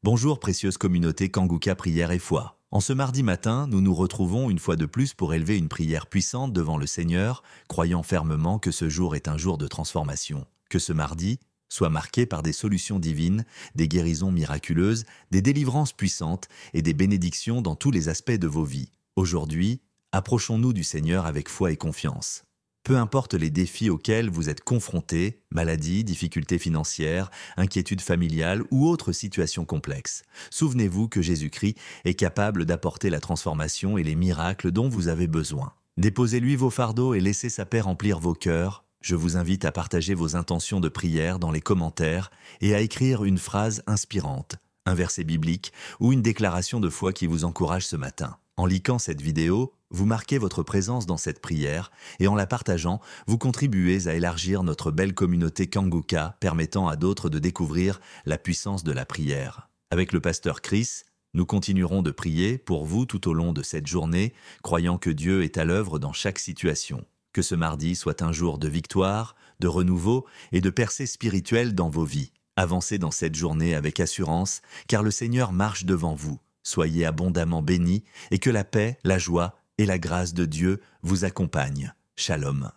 Bonjour précieuse communauté Kanguka Prière et Foi. En ce mardi matin, nous nous retrouvons une fois de plus pour élever une prière puissante devant le Seigneur, croyant fermement que ce jour est un jour de transformation. Que ce mardi soit marqué par des solutions divines, des guérisons miraculeuses, des délivrances puissantes et des bénédictions dans tous les aspects de vos vies. Aujourd'hui, approchons-nous du Seigneur avec foi et confiance. Peu importe les défis auxquels vous êtes confrontés, maladies, difficultés financières, inquiétudes familiales ou autres situations complexes, souvenez-vous que Jésus-Christ est capable d'apporter la transformation et les miracles dont vous avez besoin. Déposez-lui vos fardeaux et laissez sa paix remplir vos cœurs. Je vous invite à partager vos intentions de prière dans les commentaires et à écrire une phrase inspirante, un verset biblique ou une déclaration de foi qui vous encourage ce matin. En likant cette vidéo, vous marquez votre présence dans cette prière et en la partageant, vous contribuez à élargir notre belle communauté Kanguka, permettant à d'autres de découvrir la puissance de la prière. Avec le pasteur Chris, nous continuerons de prier pour vous tout au long de cette journée, croyant que Dieu est à l'œuvre dans chaque situation. Que ce mardi soit un jour de victoire, de renouveau et de percée spirituelle dans vos vies. Avancez dans cette journée avec assurance, car le Seigneur marche devant vous. Soyez abondamment bénis et que la paix, la joie et la grâce de Dieu vous accompagnent. Shalom.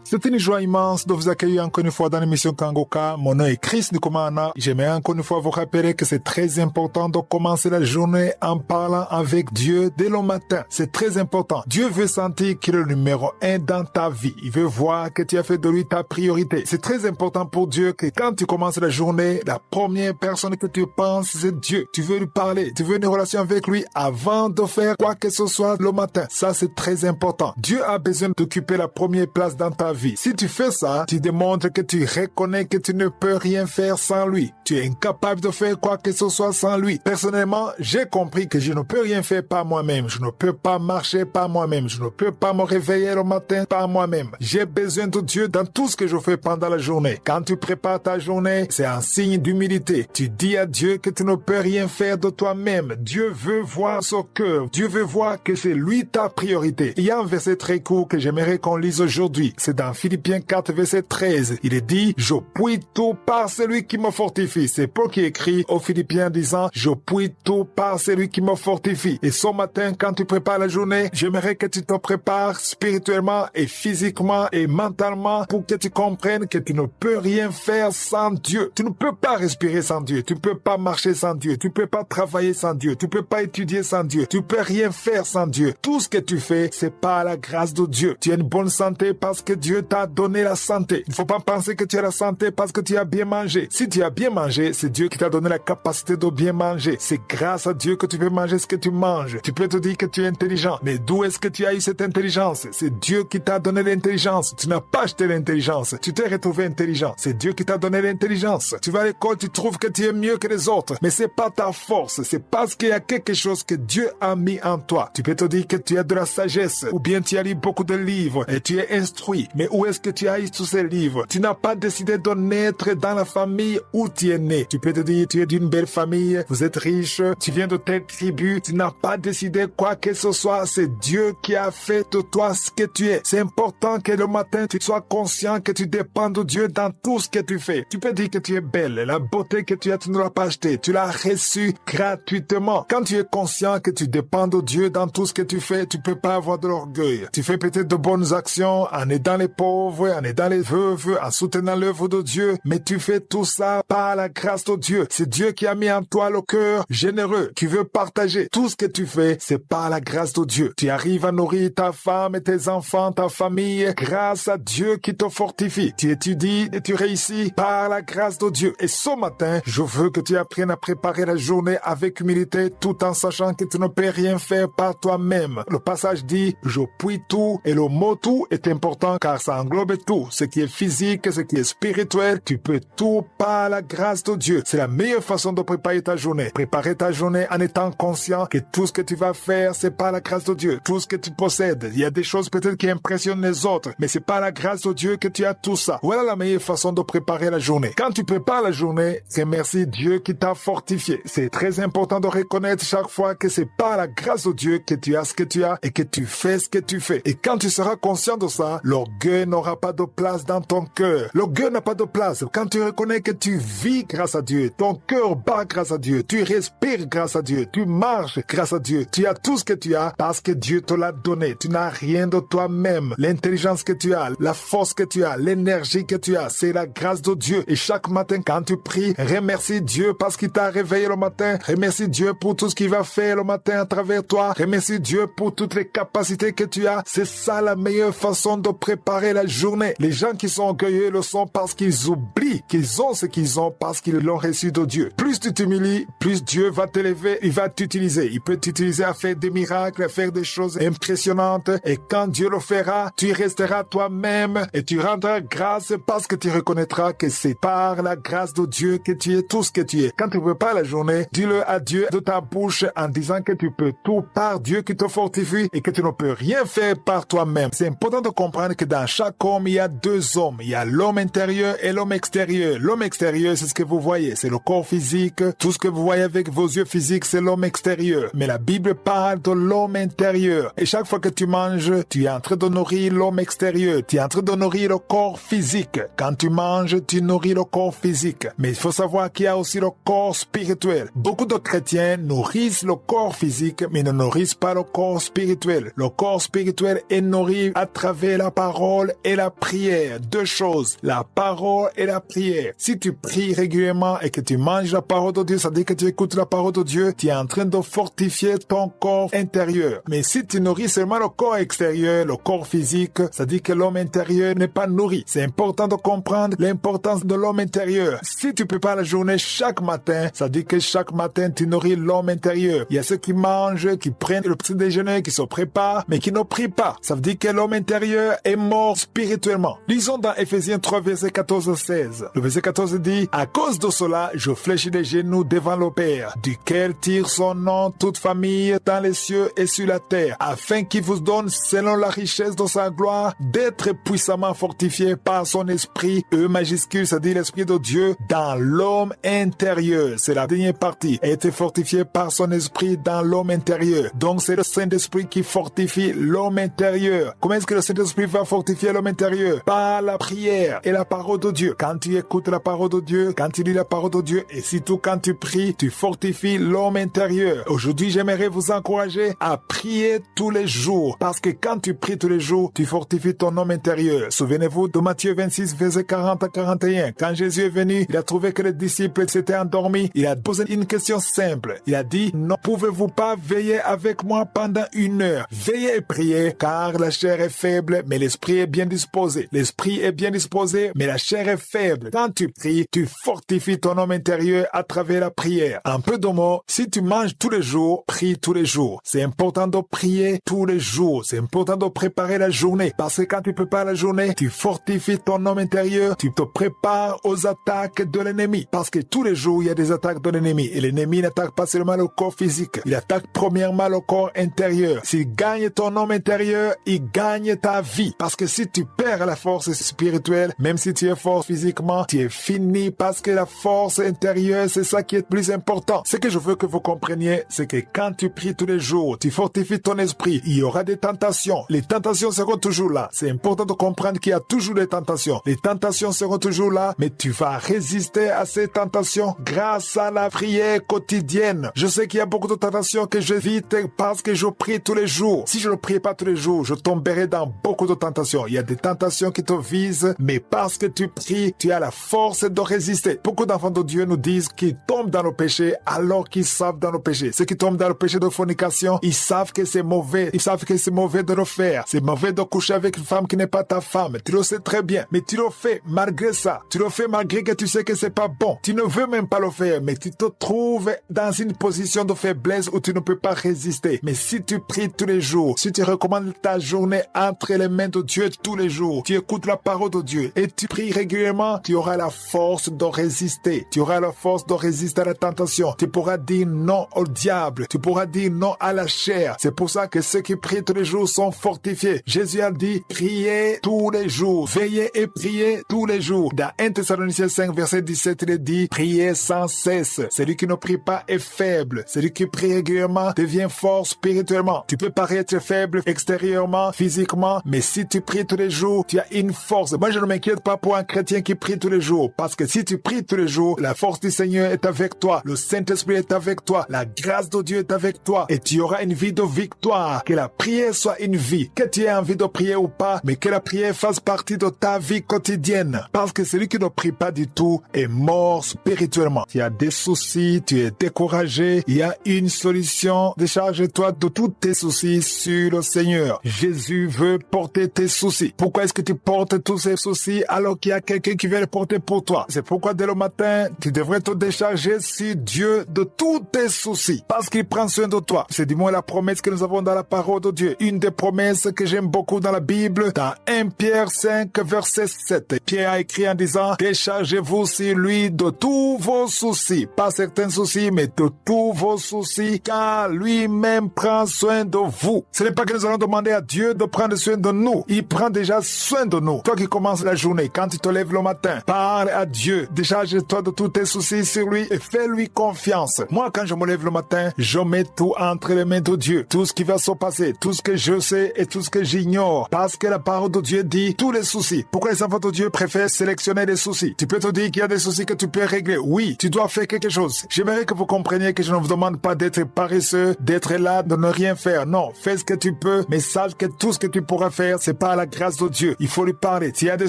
C'est une joie immense de vous accueillir encore une fois dans l'émission Kanguka. Mon nom est Chris Nkumana. J'aimerais encore une fois vous rappeler que c'est très important de commencer la journée en parlant avec Dieu dès le matin. C'est très important. Dieu veut sentir qu'il est le numéro 1 dans ta vie. Il veut voir que tu as fait de lui ta priorité. C'est très important pour Dieu que quand tu commences la journée, la première personne que tu penses, c'est Dieu. Tu veux lui parler. Tu veux une relation avec lui avant de faire quoi que ce soit le matin. Ça, c'est très important. Dieu a besoin d'occuper la première place dans ta vie. Si tu fais ça, tu démontres que tu reconnais que tu ne peux rien faire sans lui. Tu es incapable de faire quoi que ce soit sans lui. Personnellement, j'ai compris que je ne peux rien faire par moi-même. Je ne peux pas marcher par moi-même. Je ne peux pas me réveiller le matin par moi-même. J'ai besoin de Dieu dans tout ce que je fais pendant la journée. Quand tu prépares ta journée, c'est un signe d'humilité. Tu dis à Dieu que tu ne peux rien faire de toi-même. Dieu veut voir son cœur. Dieu veut voir que c'est lui ta priorité. Il y a un verset très court que j'aimerais qu'on lise aujourd'hui. C'est dans Philippiens 4, verset 13. Il est dit, je puis tout par celui qui me fortifie. C'est Paul qui écrit aux Philippiens disant, je puis tout par celui qui me fortifie. Et ce matin, quand tu prépares la journée, j'aimerais que tu te prépares spirituellement et physiquement et mentalement pour que tu comprennes que tu ne peux rien faire sans Dieu. Tu ne peux pas respirer sans Dieu. Tu ne peux pas marcher sans Dieu. Tu ne peux pas travailler sans Dieu. Tu ne peux pas étudier sans Dieu. Tu ne peux rien faire sans Dieu. Tout ce que tu fais, c'est par la grâce de Dieu. Tu as une bonne santé parce que Dieu t'a donné la santé. Il ne faut pas penser que tu as la santé parce que tu as bien mangé. Si tu as bien mangé, c'est Dieu qui t'a donné la capacité de bien manger. C'est grâce à Dieu que tu peux manger ce que tu manges. Tu peux te dire que tu es intelligent. Mais d'où est-ce que tu as eu cette intelligence? C'est Dieu qui t'a donné l'intelligence. Tu n'as pas acheté l'intelligence. Tu t'es retrouvé intelligent. C'est Dieu qui t'a donné l'intelligence. Tu vas à l'école, tu trouves que tu es mieux que les autres. Mais c'est pas ta force. C'est parce qu'il y a quelque chose que Dieu a mis en toi. Tu peux te dire que tu as de la sagesse. Ou bien tu as lu beaucoup de livres et tu es instruit. Mais où est-ce que tu as eu tous ces livres? Tu n'as pas décidé de naître dans la famille où tu es né. Tu peux te dire, tu es d'une belle famille, vous êtes riche, tu viens de telle tribu, tu n'as pas décidé quoi que ce soit. C'est Dieu qui a fait de toi ce que tu es. C'est important que le matin, tu sois conscient que tu dépends de Dieu dans tout ce que tu fais. Tu peux dire que tu es belle. La beauté que tu as, tu ne l'as pas achetée. Tu l'as reçue gratuitement. Quand tu es conscient que tu dépends de Dieu dans tout ce que tu fais, tu peux pas avoir de l'orgueil. Tu fais peut-être de bonnes actions en aidant les pauvres, en aidant les veuves, en soutenant l'œuvre de Dieu, mais tu fais tout ça par la grâce de Dieu. C'est Dieu qui a mis en toi le cœur généreux, qui veut partager. Tout ce que tu fais, c'est par la grâce de Dieu. Tu arrives à nourrir ta femme et tes enfants, ta famille, grâce à Dieu qui te fortifie. Tu étudies et tu réussis par la grâce de Dieu. Et ce matin, je veux que tu apprennes à préparer la journée avec humilité, tout en sachant que tu ne peux rien faire par toi-même. Le passage dit, je puis tout, et le mot tout est important car ça englobe tout. Ce qui est physique, ce qui est spirituel, tu peux tout par la grâce de Dieu. C'est la meilleure façon de préparer ta journée. Préparer ta journée en étant conscient que tout ce que tu vas faire, c'est par la grâce de Dieu. Tout ce que tu possèdes. Il y a des choses peut-être qui impressionnent les autres, mais c'est par la grâce de Dieu que tu as tout ça. Voilà la meilleure façon de préparer la journée. Quand tu prépares la journée, c'est merci Dieu qui t'a fortifié. C'est très important de reconnaître chaque fois que c'est par la grâce de Dieu que tu as ce que tu as et que tu fais ce que tu fais. Et quand tu seras conscient de ça, l'orgueil l'orgueil n'aura pas de place dans ton cœur. L'orgueil n'a pas de place. Quand tu reconnais que tu vis grâce à Dieu, ton cœur bat grâce à Dieu, tu respires grâce à Dieu, tu marches grâce à Dieu, tu as tout ce que tu as parce que Dieu te l'a donné. Tu n'as rien de toi-même. L'intelligence que tu as, la force que tu as, l'énergie que tu as, c'est la grâce de Dieu. Et chaque matin, quand tu pries, remercie Dieu parce qu'il t'a réveillé le matin. Remercie Dieu pour tout ce qu'il va faire le matin à travers toi. Remercie Dieu pour toutes les capacités que tu as. C'est ça la meilleure façon de préparer la journée. Les gens qui sont orgueilleux le sont parce qu'ils oublient qu'ils ont ce qu'ils ont parce qu'ils l'ont reçu de Dieu. Plus tu t'humilies, plus Dieu va t'élever, il va t'utiliser. Il peut t'utiliser à faire des miracles, à faire des choses impressionnantes. Et quand Dieu le fera, tu resteras toi-même et tu rendras grâce parce que tu reconnaîtras que c'est par la grâce de Dieu que tu es tout ce que tu es. Quand tu prépares la journée, dis-le à Dieu de ta bouche en disant que tu peux tout par Dieu qui te fortifie et que tu ne peux rien faire par toi-même. C'est important de comprendre que dans chaque homme, il y a deux hommes. Il y a l'homme intérieur et l'homme extérieur. L'homme extérieur, c'est ce que vous voyez, c'est le corps physique. Tout ce que vous voyez avec vos yeux physiques, c'est l'homme extérieur. Mais la Bible parle de l'homme intérieur. Et chaque fois que tu manges, tu es en train de nourrir l'homme extérieur. Tu es en train de nourrir le corps physique. Quand tu manges, tu nourris le corps physique. Mais il faut savoir qu'il y a aussi le corps spirituel. Beaucoup de chrétiens nourrissent le corps physique, mais ne nourrissent pas le corps spirituel. Le corps spirituel est nourri à travers la parole et la prière. Deux choses, la parole et la prière. Si tu pries régulièrement et que tu manges la parole de Dieu, ça veut dire que tu écoutes la parole de Dieu, tu es en train de fortifier ton corps intérieur. Mais si tu nourris seulement le corps extérieur, le corps physique, ça veut dire que l'homme intérieur n'est pas nourri. C'est important de comprendre l'importance de l'homme intérieur. Si tu prépares la journée chaque matin, ça veut dire que chaque matin tu nourris l'homme intérieur. Il y a ceux qui mangent, qui prennent le petit déjeuner, qui se préparent, mais qui ne prient pas. Ça veut dire que l'homme intérieur est mort spirituellement. Lisons dans Ephésiens 3, verset 14-16. Le verset 14 dit, « À cause de cela, je fléchis les genoux devant le Père, duquel tire son nom toute famille dans les cieux et sur la terre, afin qu'il vous donne, selon la richesse de sa gloire, d'être puissamment fortifié par son esprit, E majuscule, c'est-à-dire l'esprit de Dieu, dans l'homme intérieur. » C'est la dernière partie. A été fortifié par son esprit dans l'homme intérieur. Donc c'est le Saint-Esprit qui fortifie l'homme intérieur. Comment est-ce que le Saint-Esprit va fortifier l'homme intérieur? Par la prière et la parole de Dieu. Quand tu écoutes la parole de Dieu, quand tu lis la parole de Dieu et surtout quand tu pries, tu fortifies l'homme intérieur. Aujourd'hui, j'aimerais vous encourager à prier tous les jours parce que quand tu pries tous les jours, tu fortifies ton homme intérieur. Souvenez-vous de Matthieu 26, verset 40 à 41. Quand Jésus est venu, il a trouvé que les disciples s'étaient endormis. Il a posé une question simple. Il a dit, ne pouvez-vous pas veiller avec moi pendant 1 heure? Veillez et priez, car la chair est faible, mais l'esprit est bien disposé. L'esprit est bien disposé, mais la chair est faible. Quand tu pries, tu fortifies ton homme intérieur à travers la prière. En peu de mots, si tu manges tous les jours, prie tous les jours. C'est important de prier tous les jours. C'est important de préparer la journée, parce que quand tu prépares la journée, tu fortifies ton homme intérieur, tu te prépares aux attaques de l'ennemi. Parce que tous les jours, il y a des attaques de l'ennemi. Et l'ennemi n'attaque pas seulement le corps physique. Il attaque premièrement le corps intérieur. S'il gagne ton homme intérieur, il gagne ta vie. Parce que si tu perds la force spirituelle, même si tu es fort physiquement, tu es fini parce que la force intérieure, c'est ça qui est plus important. Ce que je veux que vous compreniez, c'est que quand tu pries tous les jours, tu fortifies ton esprit, il y aura des tentations. Les tentations seront toujours là. C'est important de comprendre qu'il y a toujours des tentations. Les tentations seront toujours là, mais tu vas résister à ces tentations grâce à la prière quotidienne. Je sais qu'il y a beaucoup de tentations que j'évite parce que je prie tous les jours. Si je ne prie pas tous les jours, je tomberai dans beaucoup de tentations. Il y a des tentations qui te visent, mais parce que tu pries, tu as la force de résister. Beaucoup d'enfants de Dieu nous disent qu'ils tombent dans le péché alors qu'ils savent dans le péché. Ceux qui tombent dans le péché de fornication, ils savent que c'est mauvais. Ils savent que c'est mauvais de le faire. C'est mauvais de coucher avec une femme qui n'est pas ta femme. Tu le sais très bien, mais tu le fais malgré ça. Tu le fais malgré que tu sais que c'est pas bon. Tu ne veux même pas le faire, mais tu te trouves dans une position de faiblesse où tu ne peux pas résister. Mais si tu pries tous les jours, si tu recommandes ta journée entre les mains de Dieu tous les jours, tu écoutes la parole de Dieu et tu pries régulièrement, tu auras la force de résister. Tu auras la force de résister à la tentation. Tu pourras dire non au diable. Tu pourras dire non à la chair. C'est pour ça que ceux qui prient tous les jours sont fortifiés. Jésus a dit, priez tous les jours. Veillez et priez tous les jours. Dans 1 Thessaloniciens 5, verset 17, il est dit, priez sans cesse. Celui qui ne prie pas est faible. Celui qui prie régulièrement devient fort spirituellement. Tu peux paraître faible extérieurement, physiquement, mais si tu pries tous les jours, tu as une force. Moi, je ne m'inquiète pas pour un chrétien qui prie tous les jours, parce que si tu pries tous les jours, la force du Seigneur est avec toi, le Saint-Esprit est avec toi, la grâce de Dieu est avec toi, et tu auras une vie de victoire. Que la prière soit une vie, que tu aies envie de prier ou pas, mais que la prière fasse partie de ta vie quotidienne, parce que celui qui ne prie pas du tout est mort spirituellement. Tu as des soucis, tu es découragé, il y a une solution. Décharge-toi de tous tes soucis sur le Seigneur. Jésus veut porter tes soucis. Pourquoi est-ce que tu portes tous ces soucis alors qu'il y a quelqu'un qui vient les porter pour toi? C'est pourquoi dès le matin, tu devrais te décharger sur Dieu de tous tes soucis, parce qu'il prend soin de toi. C'est du moins la promesse que nous avons dans la parole de Dieu. Une des promesses que j'aime beaucoup dans la Bible, dans 1 Pierre 5, verset 7. Pierre a écrit en disant, déchargez-vous sur lui de tous vos soucis. Pas certains soucis, mais de tous vos soucis, car lui-même prend soin de vous. Ce n'est pas que nous allons demander à Dieu de prendre soin de nous. Il prend déjà soin de nous. Toi qui commences la journée, quand tu te lèves le matin, parle à Dieu. Décharge-toi de tous tes soucis sur lui et fais-lui confiance. Moi, quand je me lève le matin, je mets tout entre les mains de Dieu. Tout ce qui va se passer, tout ce que je sais et tout ce que j'ignore. Parce que la parole de Dieu dit tous les soucis. Pourquoi les enfants de Dieu préfèrent sélectionner les soucis? Tu peux te dire qu'il y a des soucis que tu peux régler. Oui, tu dois faire quelque chose. J'aimerais que vous compreniez que je ne vous demande pas d'être paresseux, d'être là, de ne rien faire. Non, fais ce que tu peux, mais sache que tout ce que tu pourras faire, c'est par la grâce de Dieu. Il faut lui parler. S'il y a des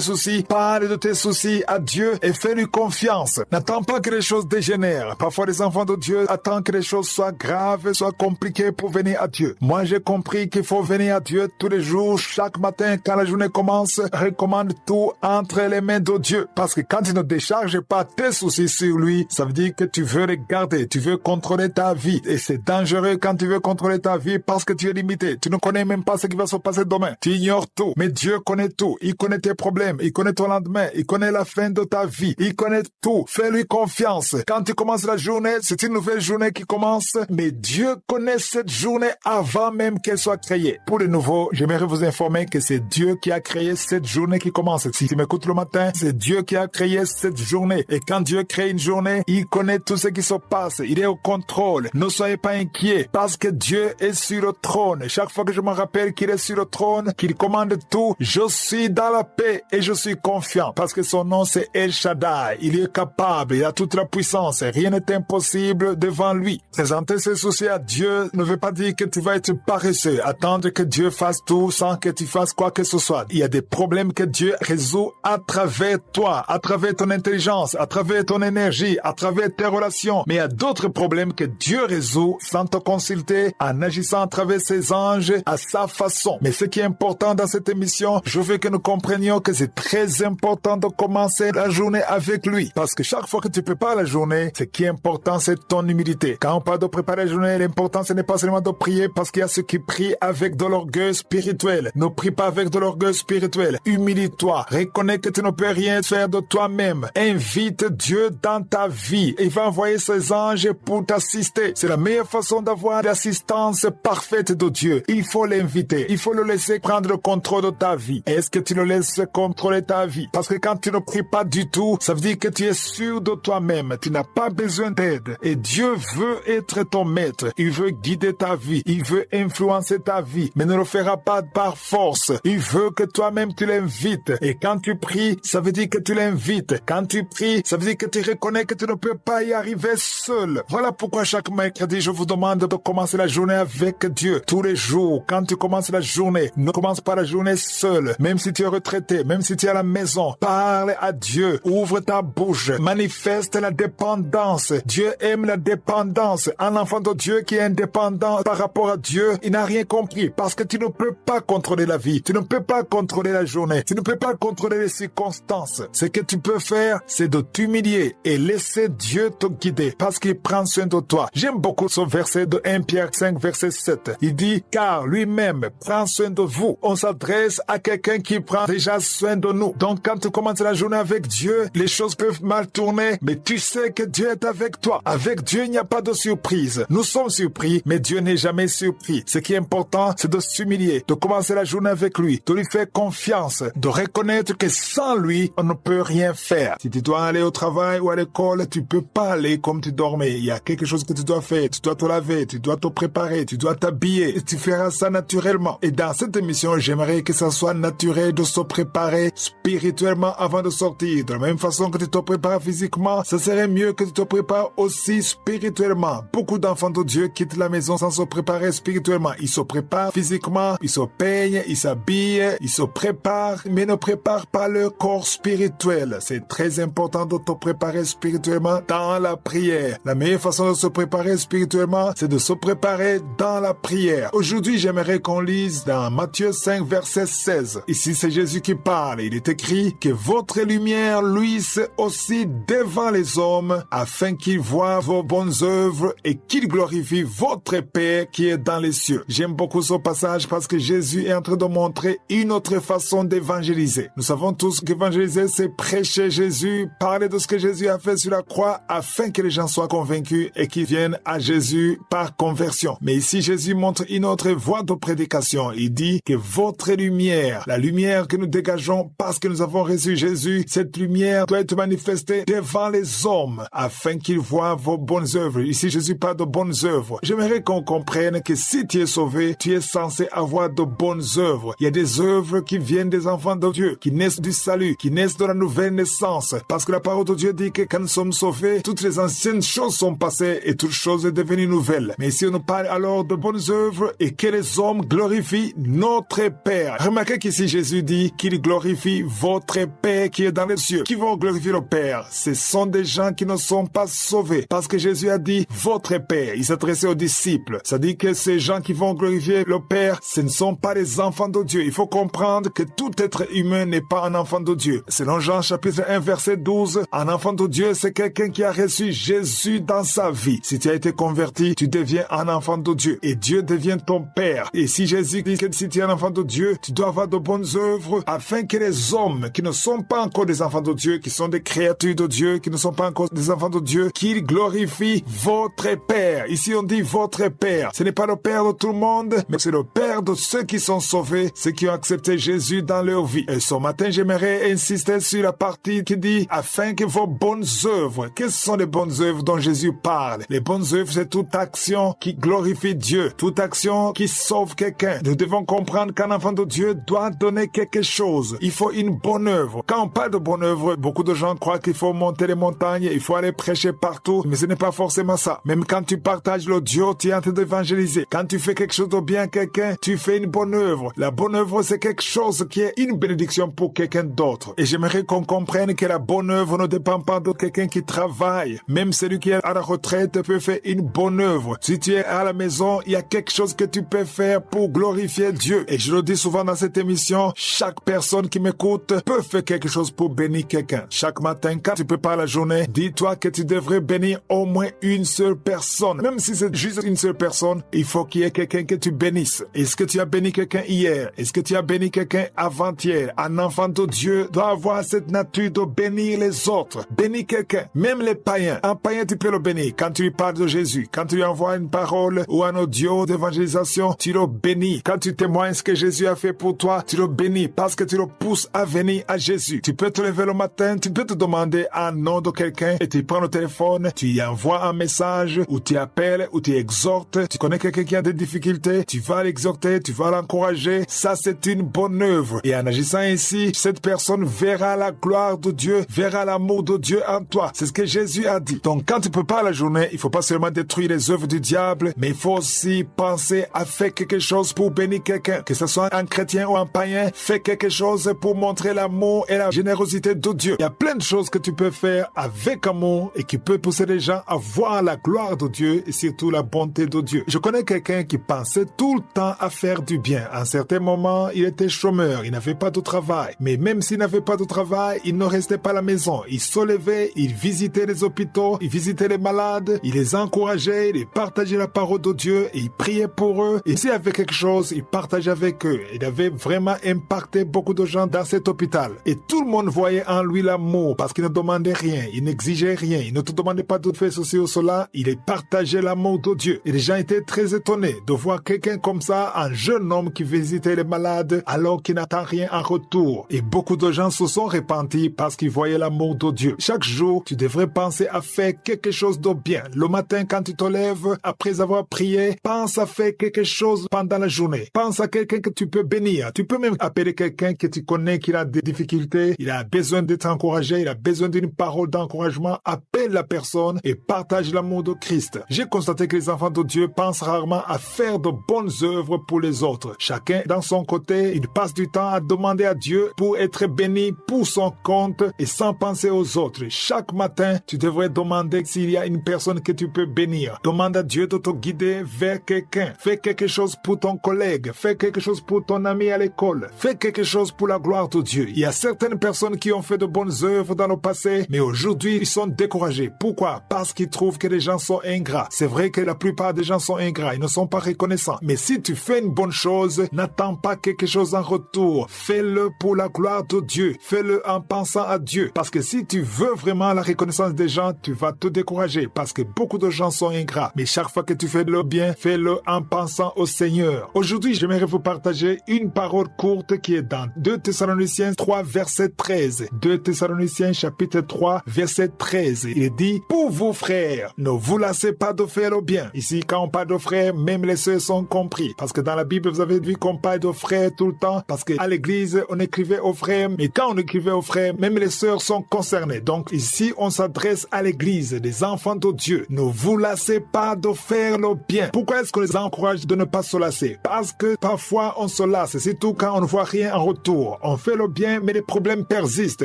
soucis, parle de tes soucis à Dieu et fais-lui confiance. N'attends pas que les choses dégénèrent. Parfois, les enfants de Dieu attendent que les choses soient graves, soient compliquées pour venir à Dieu. Moi, j'ai compris qu'il faut venir à Dieu tous les jours, chaque matin, quand la journée commence, recommande tout entre les mains de Dieu. Parce que quand tu ne décharges pas tes soucis sur lui, ça veut dire que tu veux les garder, tu veux contrôler ta vie. Et c'est dangereux quand tu veux contrôler ta vie parce que tu es limité. Tu ne connais même pas ce qui va se passer demain. Tu ignores tout. Mais Dieu connaît tout. Il connaît tes problèmes. Il connaît ton lendemain. Il connaît la fin de ta vie. Il connaît tout. Fais-lui confiance. Quand tu commences la journée, c'est une nouvelle journée qui commence. Mais Dieu connaît cette journée avant même qu'elle soit créée. Pour les nouveaux, j'aimerais vous informer que c'est Dieu qui a créé cette journée qui commence. Si tu m'écoutes le matin, c'est Dieu qui a créé cette journée. Et quand Dieu crée une journée, il connaît tout ce qui se passe. Il est au contrôle. Ne soyez pas inquiets parce que Dieu est sur le trône. Chaque fois que je me rappelle qu'il est sur le trône, qu'il commande tout, je suis dans la paix et je suis confiant parce que son nom c'est El Shaddai. Il est capable, il a toute la puissance. Rien n'est impossible devant lui. Présenter ses soucis à Dieu ne veut pas dire que tu vas être paresseux. Attendre que Dieu fasse tout sans que tu fasses quoi que ce soit. Il y a des problèmes que Dieu résout à travers toi, à travers ton intelligence, à travers ton énergie, à travers tes relations. Mais il y a d'autres problèmes que Dieu résout sans te consulter, en agissant à travers ses anges à sa façon. Mais ce qui est important dans cette émission, je veux que nous comprenions que c'est très important de commencer la journée avec lui. Parce que chaque fois que tu prépares la journée, ce qui est important, c'est ton humilité. Quand on parle de préparer la journée, l'important, ce n'est pas seulement de prier parce qu'il y a ceux qui prient avec de l'orgueil spirituel. Ne prie pas avec de l'orgueil spirituel. Humilie-toi. Reconnais que tu ne peux rien faire de toi-même. Invite Dieu dans ta vie. Il va envoyer ses anges pour t'assister. C'est la meilleure façon d'avoir l'assistance parfaite de Dieu. Il faut l'inviter. Il faut le laisser prendre le contrôle de ta vie. Est-ce que tu le laisses contrôler ta vie? Parce que quand tu ne pries pas du tout, ça veut dire que tu es sûr de toi-même. Tu n'as pas besoin d'aide. Et Dieu veut être ton maître. Il veut guider ta vie. Il veut influencer ta vie. Mais ne le fera pas par force. Il veut que toi-même tu l'invites. Et quand tu pries, ça veut dire que tu l'invites. Quand tu pries, ça veut dire que tu reconnais que tu ne peux pas y arriver seul. Voilà pourquoi chaque mercredi, je vous demande de commencer la journée avec Dieu. Tous les jours, quand tu commences la journée, ne commence pas la journée seul. Même si tu es retraité, même si tu es à la maison, parle à Dieu. Ouvre ta bouche. Manifeste la dépendance. Dieu aime la dépendance. Un enfant de Dieu qui est indépendant par rapport à Dieu, il n'a rien compris parce que tu ne peux pas contrôler la vie. Tu ne peux pas contrôler la journée. Tu ne peux pas contrôler les circonstances. Ce que tu peux faire, c'est de t'humilier et laisser Dieu te guider parce qu'il prend soin de toi. J'aime beaucoup ce verset de 1 Pierre 5, verset 7. Il dit, car lui-même prend soin de vous. On s'adresse à quelqu'un qui prend déjà soin de nous. Donc, quand tu commences la journée avec Dieu, les choses peuvent mal tourner, mais tu sais que Dieu est avec toi. Avec Dieu, il n'y a pas de surprise. Nous sommes surpris, mais Dieu n'est jamais surpris. Ce qui est important, c'est de s'humilier, de commencer la journée avec lui, de lui faire confiance, de reconnaître que sans lui, on ne peut rien faire. Si tu dois aller au travail ou à l'école, tu peux pas aller comme tu dormais. Il y a quelque chose que tu dois faire. Tu dois te laver, tu dois te préparer, tu dois t'habiller. Et tu feras ça naturellement. Et dans cette émission, j'aimerais que ça soit naturel de se préparer spirituellement avant de sortir. De la même façon que tu te prépares physiquement, ça serait mieux que tu te prépares aussi spirituellement. Beaucoup d'enfants de Dieu quittent la maison sans se préparer spirituellement. Ils se préparent physiquement, ils se peignent, ils s'habillent, ils se préparent, mais ne préparent pas leur corps spirituel. C'est très important de te préparer spirituellement dans la prière. La meilleure façon de se préparer spirituellement, c'est de se préparer dans la prière. Aujourd'hui, j'aimerais qu'on lise dans Matthieu 5, verset 16. Ici, c'est Jésus qui parle. Il est écrit que votre lumière luise aussi devant les hommes, afin qu'ils voient vos bonnes œuvres et qu'ils glorifient votre Père qui est dans les cieux. J'aime beaucoup ce passage parce que Jésus est en train de montrer une autre façon d'évangéliser. Nous savons tous qu'évangéliser, c'est prêcher Jésus, parler de ce que Jésus a fait sur la croix, afin que les gens soient convaincus et qu'ils viennent à Jésus par conversion. Mais ici, Jésus montre une autre voie de prédication. Il dit que votre lumière, la lumière que nous dégageons parce que nous avons reçu Jésus, cette lumière doit être manifestée devant les hommes afin qu'ils voient vos bonnes œuvres. Ici, Jésus parle de bonnes œuvres. J'aimerais qu'on comprenne que si tu es sauvé, tu es censé avoir de bonnes œuvres. Il y a des œuvres qui viennent des enfants de Dieu, qui naissent du salut, qui naissent de la nouvelle naissance. Parce que la parole de Dieu dit que quand nous sommes sauvés, toutes les anciennes choses sont passées et toutes choses sont devenues nouvelles. Mais si on nous parle alors de bonnes œuvres et que les hommes glorifient notre Père. Remarquez qu'ici Jésus dit qu'il glorifie votre Père qui est dans les cieux. Qui vont glorifier le Père? Ce sont des gens qui ne sont pas sauvés. Parce que Jésus a dit votre Père. Il s'adressait aux disciples. Ça dit que ces gens qui vont glorifier le Père, ce ne sont pas les enfants de Dieu. Il faut comprendre que tout être humain n'est pas un enfant de Dieu. Selon Jean chapitre 1 verset 12, un enfant de Dieu c'est quelqu'un qui a reçu Jésus dans sa vie. Si tu as été converti, tu deviens un enfant de Dieu. Et Dieu devient ton Père. Et si Jésus dit que si tu es un enfant de Dieu, tu dois avoir de bonnes œuvres afin que les hommes qui ne sont pas encore des enfants de Dieu, qui sont des créatures de Dieu, qui ne sont pas encore des enfants de Dieu, qu'ils glorifient votre Père. Ici on dit votre Père. Ce n'est pas le Père de tout le monde, mais c'est le Père de ceux qui sont sauvés, ceux qui ont accepté Jésus dans leur vie. Et ce matin, j'aimerais insister sur la partie qui dit afin que vos bonnes œuvres. Quelles sont les bonnes œuvres dont Jésus parle? Les bonnes œuvres, c'est toute action qui glorifie Dieu, toute action qui sauve quelqu'un. Nous devons comprendre qu'un enfant de Dieu doit donner quelque chose. Il faut une bonne œuvre. Quand on parle de bonne œuvre, beaucoup de gens croient qu'il faut monter les montagnes, il faut aller prêcher partout, mais ce n'est pas forcément ça. Même quand tu partages l'audio, tu es en train d'évangéliser. Quand tu fais quelque chose de bien à quelqu'un, tu fais une bonne œuvre. La bonne œuvre, c'est quelque chose qui est une bénédiction pour quelqu'un d'autre. Et j'aimerais qu'on comprenne que la bonne œuvre ne dépend pas de quelqu'un qui travaille. Même celui qui est à la retraite peut faire une bonne œuvre. Si tu es à la maison, il y a quelque chose que tu peux faire pour glorifier Dieu. Et je le dis souvent dans cette émission, chaque personne qui m'écoute peut faire quelque chose pour bénir quelqu'un. Chaque matin, quand tu prépares la journée, dis-toi que tu devrais bénir au moins une seule personne. Même si c'est juste une seule personne, il faut qu'il y ait quelqu'un que tu bénisses. Est-ce que tu as béni quelqu'un hier? Est-ce que tu as béni quelqu'un avant-hier? Un enfant de Dieu doit avoir cette nature de bénir les autres. Bénis quelqu'un, même les païens. Un païen, tu peux le bénir. Quand tu lui parles de Jésus, quand tu lui envoies une parole ou un audio d'évangélisation, tu le bénis. Quand tu témoignes ce que Jésus a fait pour toi, tu le bénis parce que tu le pousses à venir à Jésus. Tu peux te lever le matin, tu peux te demander un nom de quelqu'un et tu prends le téléphone, tu y envoies un message ou tu appelles ou tu exhortes. Tu connais quelqu'un qui a des difficultés, tu vas l'exhorter, tu vas l'encourager. Ça, c'est une bonne œuvre. Et en agissant ainsi, cette personne verra la gloire de Dieu, verra l'amour de Dieu en toi. C'est ce que Jésus a dit. Donc, quand tu prépares la journée, il faut pas seulement détruire les œuvres du diable, mais il faut aussi penser à faire quelque chose pour bénir quelqu'un. Que ce soit un chrétien ou un païen, fais quelque chose pour montrer l'amour et la générosité de Dieu. Il y a plein de choses que tu peux faire avec amour et qui peut pousser les gens à voir la gloire de Dieu et surtout la bonté de Dieu. Je connais quelqu'un qui pensait tout le temps à faire du bien. À un certain moment, il était chômeur, il n'avait pas de travail. Mais même s'il n'avait pas de travail, il ne restait pas à la maison. Il se levait, il visitait les hôpitaux, il visitait les malades, il les encourageait, il partageait la parole de Dieu et il priait pour eux. Et s'il y avait quelque chose, il partageait avec eux. Il avait vraiment impacté beaucoup de gens dans cet hôpital. Et tout le monde voyait en lui l'amour parce qu'il ne demandait rien, il n'exigeait rien, il ne te demandait pas de faire ceci ou cela, il partageait l'amour de Dieu. Et les gens étaient très étonnés de voir quelqu'un comme ça, un jeune homme qui visitait les malades alors qu'il n'attend rien en retour. Et beaucoup de gens se sont repentis parce qu'ils voyaient l'amour de Dieu. Chaque jour, tu devrais penser à faire quelque chose de bien. Le matin, quand tu te lèves, après avoir prié, pense à faire quelque chose pendant la journée. Pense à quelqu'un que tu peux bénir bénir. Tu peux même appeler quelqu'un que tu connais qui a des difficultés, il a besoin d'être encouragé, il a besoin d'une parole d'encouragement. Appelle la personne et partage l'amour de Christ. J'ai constaté que les enfants de Dieu pensent rarement à faire de bonnes œuvres pour les autres. Chacun, dans son côté, il passe du temps à demander à Dieu pour être béni pour son compte et sans penser aux autres. Chaque matin, tu devrais demander s'il y a une personne que tu peux bénir. Demande à Dieu de te guider vers quelqu'un. Fais quelque chose pour ton collègue. Fais quelque chose pour ton ami à l'école. Fais quelque chose pour la gloire de Dieu. Il y a certaines personnes qui ont fait de bonnes œuvres dans le passé, mais aujourd'hui, ils sont découragés. Pourquoi? Parce qu'ils trouvent que les gens sont ingrats. C'est vrai que la plupart des gens sont ingrats. Ils ne sont pas reconnaissants. Mais si tu fais une bonne chose, n'attends pas quelque chose en retour. Fais-le pour la gloire de Dieu. Fais-le en pensant à Dieu. Parce que si tu veux vraiment la reconnaissance des gens, tu vas te décourager. Parce que beaucoup de gens sont ingrats. Mais chaque fois que tu fais le bien, fais-le en pensant au Seigneur. Aujourd'hui, j'aimerais vous partager une parole courte qui est dans 2 Thessaloniciens 3, verset 13. 2 Thessaloniciens chapitre 3, verset 13. Il dit, pour vous frères, ne vous lassez pas de faire le bien. Ici, quand on parle de frères, même les sœurs sont compris. Parce que dans la Bible, vous avez vu qu'on parle de frères tout le temps. Parce qu'à l'église, on écrivait aux frères. Mais quand on écrivait aux frères, même les sœurs sont concernées. Donc ici, on s'adresse à l'église, des enfants de Dieu. Ne vous lassez pas de faire le bien. Pourquoi est-ce qu'on les encourage de ne pas se lasser? Parce que parfois, on se lasse. Surtout quand on ne voit rien en retour. On fait le bien, mais les problèmes persistent.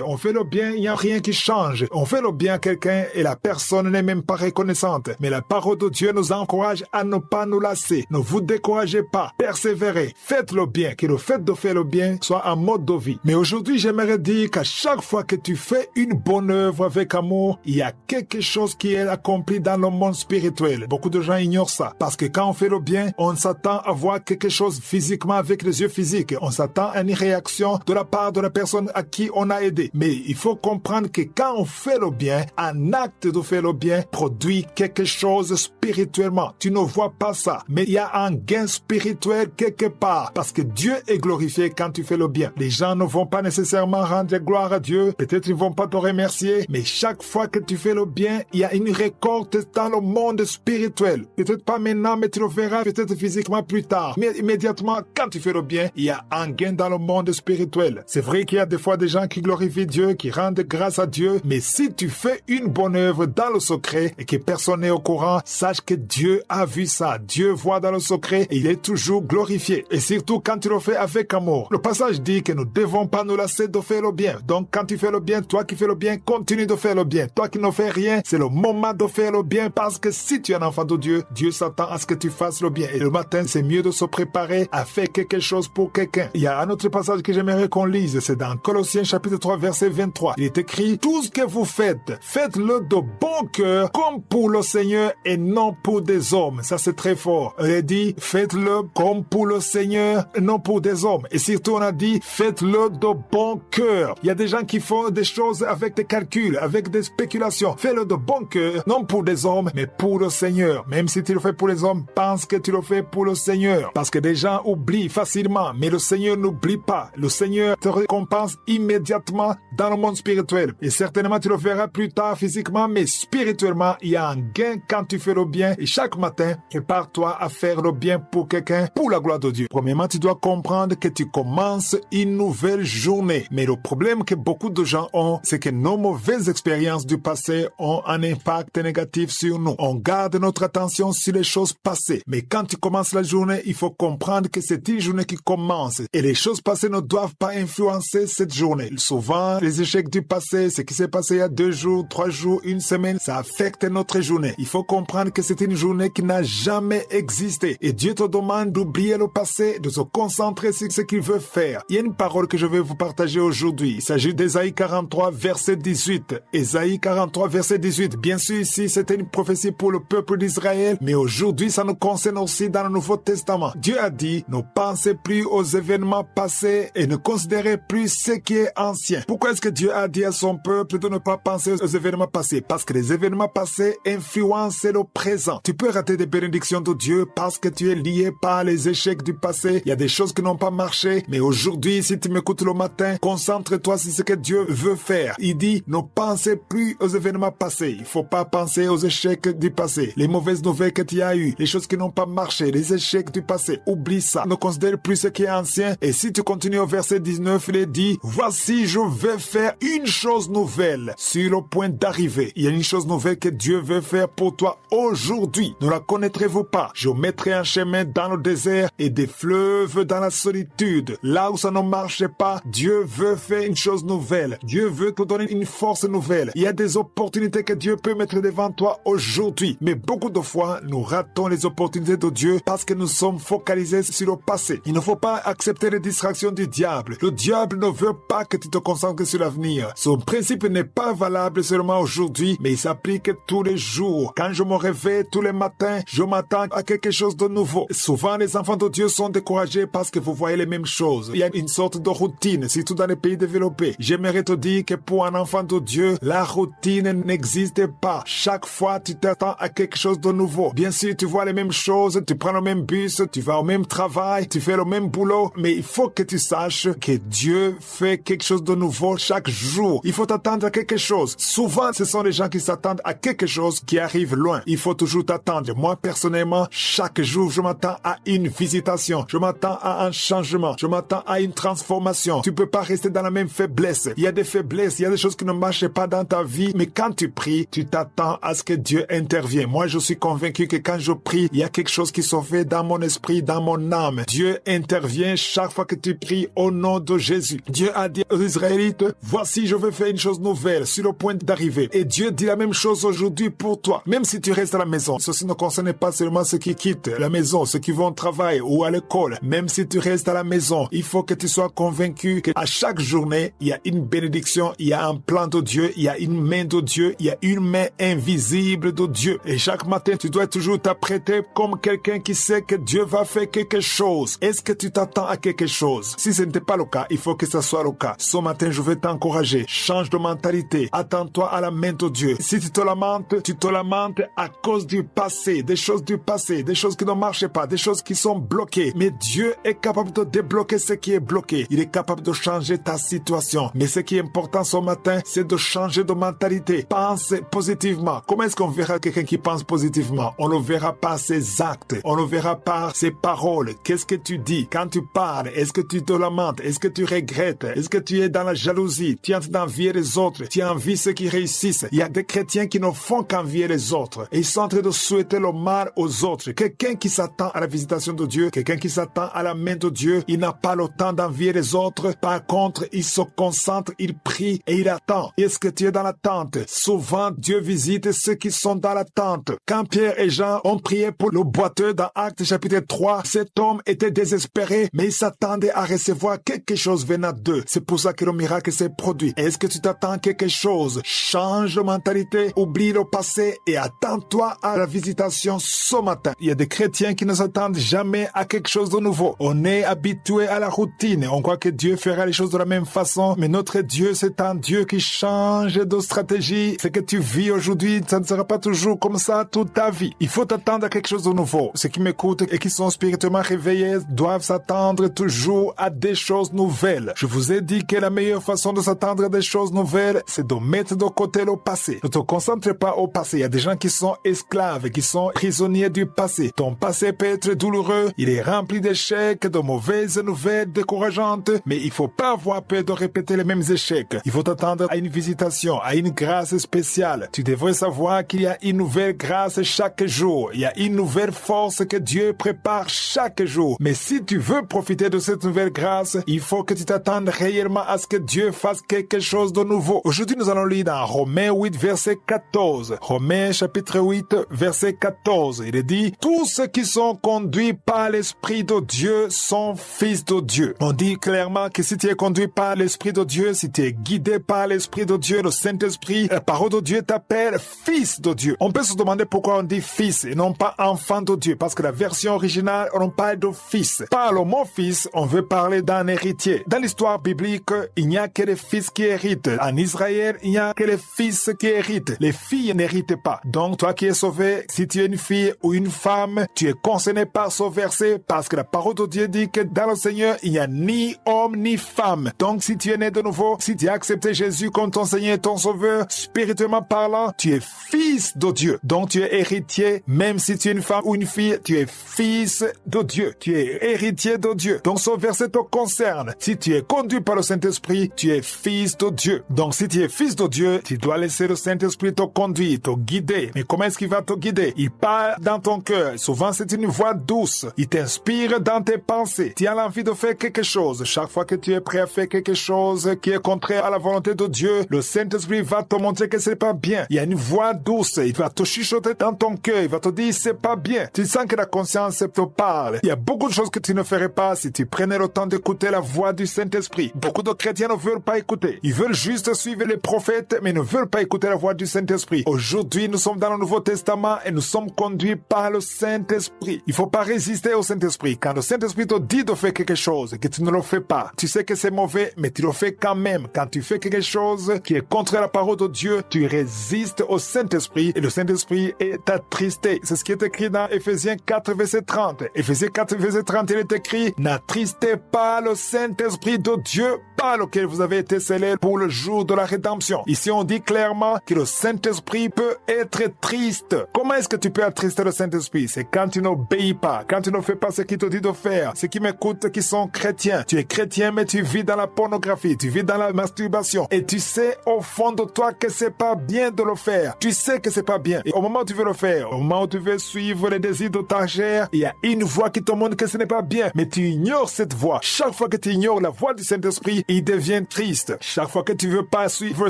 On fait le bien, il n'y a rien qui change. On fait le bien à quelqu'un et la personne n'est même pas reconnaissante. Mais la parole de Dieu nous encourage à ne pas nous lasser. Ne vous découragez pas. Persévérez. Faites le bien. Que le fait de faire le bien soit un mode de vie. Mais aujourd'hui, j'aimerais dire qu'à chaque fois que tu fais une bonne œuvre avec amour, il y a quelque chose qui est accompli dans le monde spirituel. Beaucoup de gens ignorent ça. Parce que quand on fait le bien, on s'attend à voir quelque chose physiquement avec les yeux physiques. On s'attend à une réaction de la part de la personne à qui on a aidé. Mais il faut comprendre que quand on fait le bien, un acte de faire le bien produit quelque chose spirituellement. Tu ne vois pas ça. Mais il y a un gain spirituel quelque part. Parce que Dieu est glorifié quand tu fais le bien. Les gens ne vont pas nécessairement rendre gloire à Dieu. Peut-être ils vont pas te remercier. Mais chaque fois que tu fais le bien, il y a une récolte dans le monde spirituel. Peut-être pas maintenant, mais tu le verras peut-être physiquement plus tard. Mais immédiatement, quand tu fais le bien, il y a un gain dans le monde spirituel. C'est vrai qu'il y a des fois des gens qui glorifient Dieu, qui rendent grâce à Dieu. Mais si tu fais une bonne œuvre dans le secret et que personne n'est au courant, sache que Dieu a vu ça. Dieu voit dans le secret et il est toujours glorifié. Et surtout quand tu le fais avec amour. Le passage dit que nous ne devons pas nous lasser de faire le bien. Donc quand tu fais le bien, toi qui fais le bien, continue de faire le bien. Toi qui ne fais rien, c'est le moment de faire le bien parce que si tu es un enfant de Dieu, Dieu s'attend à ce que tu fasses le bien. Et le matin, c'est mieux de se préparer à faire quelque chose pour quelqu'un. Il y a un autre passage que j'aimerais qu'on lise. C'est dans Colossiens chapitre 3, verset 23. Il est écrit, tout ce que vous faites, faites-le de bon cœur comme pour le Seigneur et non pour des hommes. Ça, c'est très fort. Il est dit, faites-le comme pour le Seigneur et non pour des hommes. Et surtout, on a dit, faites-le de bon cœur. Il y a des gens qui font des choses avec des calculs, avec des spéculations. Fais-le de bon cœur, non pour des hommes, mais pour le Seigneur. Même si tu le fais pour les hommes, pense que tu le fais pour le Seigneur. Parce que des gens oublient facilement, mais le Seigneur n'oublie pas. Le Seigneur te récompense immédiatement dans le monde spirituel. Et certainement, tu le verras plus tard physiquement, mais spirituellement, il y a un gain quand tu fais le bien. Et chaque matin, prépare-toi à faire le bien pour quelqu'un, pour la gloire de Dieu. Premièrement, tu dois comprendre que tu commences une nouvelle journée. Mais le problème que beaucoup de gens ont, c'est que nos mauvaises expériences du passé ont un impact négatif sur nous. On garde notre attention sur les choses passées. Mais quand tu commences la journée, il faut comprendre que c'est une journée qui commence. Et les choses passées ne doivent pas influencer cette journée. Souvent, les échecs du passé, ce qui s'est passé il y a 2 jours, 3 jours, une semaine, ça affecte notre journée. Il faut comprendre que c'est une journée qui n'a jamais existé. Et Dieu te demande d'oublier le passé, de se concentrer sur ce qu'il veut faire. Il y a une parole que je vais vous partager aujourd'hui. Il s'agit d'Ésaïe 43, verset 18. Ésaïe 43, verset 18. Bien sûr, ici, c'était une prophétie pour le peuple d'Israël, mais aujourd'hui, ça nous concerne aussi dans le Nouveau Testament. Dieu a dit, ne pensez plus aux événements passés et ne considérez plus ce qui est ancien. Pourquoi est-ce que Dieu a dit à son peuple de ne pas penser aux événements passés? Parce que les événements passés influencent le présent. Tu peux rater des bénédictions de Dieu parce que tu es lié par les échecs du passé. Il y a des choses qui n'ont pas marché, mais aujourd'hui, si tu m'écoutes le matin, concentre-toi sur ce que Dieu veut faire. Il dit, ne pensez plus aux événements passés. Il faut pas penser aux échecs du passé, les mauvaises nouvelles que tu as eues, les choses qui n'ont pas marché, les échecs du passé. Oublie ça. Ne considère plus ce qui est ancien. Et si tu continues au verset 19, il est dit, voici, je vais faire une chose nouvelle sur le point d'arriver. Il y a une chose nouvelle que Dieu veut faire pour toi aujourd'hui. Ne la connaîtrez-vous pas? Je mettrai un chemin dans le désert et des fleuves dans la solitude. Là où ça ne marche pas, Dieu veut faire une chose nouvelle. Dieu veut te donner une force nouvelle. Il y a des opportunités que Dieu peut mettre devant toi aujourd'hui. Mais beaucoup de fois, nous ratons les opportunités de Dieu parce que nous sommes focalisés sur le passé. Il ne faut pas accepter les distractions du diable. Le diable ne veut pas que tu te concentres sur l'avenir. Son principe n'est pas valable seulement aujourd'hui, mais il s'applique tous les jours. Quand je me réveille tous les matins, je m'attends à quelque chose de nouveau. Souvent, les enfants de Dieu sont découragés parce que vous voyez les mêmes choses. Il y a une sorte de routine, surtout dans les pays développés. J'aimerais te dire que pour un enfant de Dieu, la routine n'existe pas. Chaque fois, tu t'attends à quelque chose de nouveau. Bien sûr, tu vois les mêmes choses, tu prends le même bus, tu vas au même travail, tu fais le même boulot, mais il faut que tu saches que Dieu fait quelque chose de nouveau chaque jour. Il faut t'attendre à quelque chose. Souvent, ce sont les gens qui s'attendent à quelque chose qui arrive loin. Il faut toujours t'attendre. Moi, personnellement, chaque jour, je m'attends à une visitation. Je m'attends à un changement. Je m'attends à une transformation. Tu peux pas rester dans la même faiblesse. Il y a des faiblesses, il y a des choses qui ne marchent pas dans ta vie, mais quand tu pries, tu t'attends à ce que Dieu intervienne. Moi, je suis convaincu que quand je prie, il y a quelque chose qui se fait dans mon esprit, dans mon âme. Dieu intervient chaque fois que tu pries au nom de Jésus. Dieu a dit aux Israélites, voici, je vais faire une chose nouvelle sur le point d'arriver. Et Dieu dit la même chose aujourd'hui pour toi. Même si tu restes à la maison, ceci ne concerne pas seulement ceux qui quittent la maison, ceux qui vont au travail ou à l'école. Même si tu restes à la maison, il faut que tu sois convaincu qu'à chaque journée, il y a une bénédiction, il y a un plan de Dieu, il y a une main de Dieu, il y a une main invisible de Dieu. Et chaque matin, tu dois toujours t'apprêter comme quelqu'un qui sait que Dieu va faire quelque chose. Est-ce que tu t'attends à quelque chose? Si ce n'était pas le cas, il faut que ça soit le cas. Ce matin, je vais t'encourager. Change de mentalité. Attends-toi à la main de Dieu. Si tu te lamentes à cause du passé, des choses qui ne marchent pas, des choses qui sont bloquées. Mais Dieu est capable de débloquer ce qui est bloqué. Il est capable de changer ta situation. Mais ce qui est important ce matin, c'est de changer de mentalité. Pense positivement. Comment est-ce qu'on verra quelqu'un qui pense positivement? On le verra par ses actes. On le verra par ses paroles. Qu'est-ce que tu dis? Quand tu parles, est-ce que tu te lamentes? Est-ce que tu regrettes? Est-ce que tu es dans la jalousie? Tu es en train d'envier les autres? Tu envies ceux qui réussissent? Il y a des chrétiens qui ne font qu'envier les autres. Et ils sont en train de souhaiter le mal aux autres. Quelqu'un qui s'attend à la visitation de Dieu, quelqu'un qui s'attend à la main de Dieu, il n'a pas le temps d'envier les autres. Par contre, il se concentre, il prie et il attend. Est-ce que tu es dans l'attente? Souvent, Dieu visite ceux qui sont dans l'attente. Quand Pierre et Jean ont prié pour le boiteux dans Actes chapitre 3, cet homme était désespéré, mais il s'attendait à recevoir quelque chose venant d'eux. C'est pour ça que le miracle s'est produit. Est-ce que tu t'attends à quelque chose? Change de mentalité, oublie le passé et attends-toi à la visitation ce matin. Il y a des chrétiens qui ne s'attendent jamais à quelque chose de nouveau. On est habitué à la routine. On croit que Dieu fera les choses de la même façon, mais notre Dieu, c'est un Dieu qui change de stratégie. Ce que tu vis aujourd'hui, ça ne sera pas toujours comme ça toute ta vie. Il faut t'attendre à quelque chose de nouveau. Ceux qui m'écoutent et qui sont spirituellement réveillés doivent s'attendre toujours à des choses nouvelles. Je vous ai dit que la meilleure façon de s'attendre à des choses nouvelles, c'est de mettre de côté le passé. Ne te concentre pas au passé. Il y a des gens qui sont esclaves, qui sont prisonniers du passé. Ton passé peut être douloureux, il est rempli d'échecs, de mauvaises nouvelles décourageantes, mais il faut pas avoir peur de répéter les mêmes échecs. Il faut t'attendre à une visitation, à une grâce spéciale. Tu devrais savoir qu'il y a une nouvelle grâce chaque jour. Il y a une nouvelle force que Dieu prépare chaque jour. Mais si tu veux profiter de cette nouvelle grâce, il faut que tu t'attendes réellement à ce que Dieu fasse quelque chose de nouveau. Aujourd'hui, nous allons lire dans Romains 8, verset 14. Romains chapitre 8, verset 14. Il est dit, tous ceux qui sont conduits par l'Esprit de Dieu sont fils de Dieu. On dit clairement que si tu es conduit par l'Esprit de Dieu, si tu es guidé par l'Esprit de Dieu, le Saint-Esprit, la parole de Dieu t'appelle fils de Dieu. On peut se demander pourquoi on dit fils et non pas enfant de Dieu, parce que la version originale, on parle de fils. Par le mot fils, on veut parler d'un héritier. Dans l'histoire biblique, il n'y a que les fils qui héritent. En Israël, il n'y a que les fils qui héritent. Les filles n'héritent pas. Donc, toi qui es sauvé, si tu es une fille ou une femme, tu es concerné par ce verset parce que la parole de Dieu dit que dans le Seigneur, il n'y a ni homme ni femme. Donc, si tu es né de nouveau, si tu as accepté Jésus comme ton Seigneur et ton Sauveur, spirituellement parlant, tu es fils de Dieu. Donc, tu es héritier, même si tu es une femme ou une fille, tu es fils de Dieu. Tu es héritier héritier de Dieu. Donc ce verset te concerne. Si tu es conduit par le Saint-Esprit, tu es fils de Dieu. Donc si tu es fils de Dieu, tu dois laisser le Saint-Esprit te conduire, te guider. Mais comment est-ce qu'il va te guider? Il parle dans ton cœur. Souvent c'est une voix douce. Il t'inspire dans tes pensées. Tu as l'envie de faire quelque chose. Chaque fois que tu es prêt à faire quelque chose qui est contraire à la volonté de Dieu, le Saint-Esprit va te montrer que c'est pas bien. Il y a une voix douce. Il va te chuchoter dans ton cœur. Il va te dire c'est pas bien. Tu sens que la conscience te parle. Il y a beaucoup de choses que tu ne ferais pas si tu prenais le temps d'écouter la voix du Saint-Esprit. Beaucoup de chrétiens ne veulent pas écouter. Ils veulent juste suivre les prophètes, mais ne veulent pas écouter la voix du Saint-Esprit. Aujourd'hui, nous sommes dans le Nouveau Testament et nous sommes conduits par le Saint-Esprit. Il ne faut pas résister au Saint-Esprit. Quand le Saint-Esprit te dit de faire quelque chose et que tu ne le fais pas, tu sais que c'est mauvais, mais tu le fais quand même. Quand tu fais quelque chose qui est contre la parole de Dieu, tu résistes au Saint-Esprit et le Saint-Esprit est attristé. C'est ce qui est écrit dans Éphésiens 4, verset 30. Éphésiens 4, verset 30, il est écrit « N'attristez pas le Saint-Esprit de Dieu par lequel vous avez été scellés pour le jour de la rédemption. » Ici, on dit clairement que le Saint-Esprit peut être triste. Comment est-ce que tu peux attrister le Saint-Esprit? C'est quand tu n'obéis pas, quand tu ne fais pas ce qu'il te dit de faire. Ceux qui m'écoutent qui sont chrétiens, tu es chrétien mais tu vis dans la pornographie, tu vis dans la masturbation et tu sais au fond de toi que c'est pas bien de le faire. Tu sais que c'est pas bien. Et au moment où tu veux le faire, au moment où tu veux suivre les désirs de ta chair, il y a une voix qui te montre que ce n'est pas bien, mais tu ignores cette voix. Chaque fois que tu ignores la voix du Saint-Esprit, il devient triste. Chaque fois que tu veux pas suivre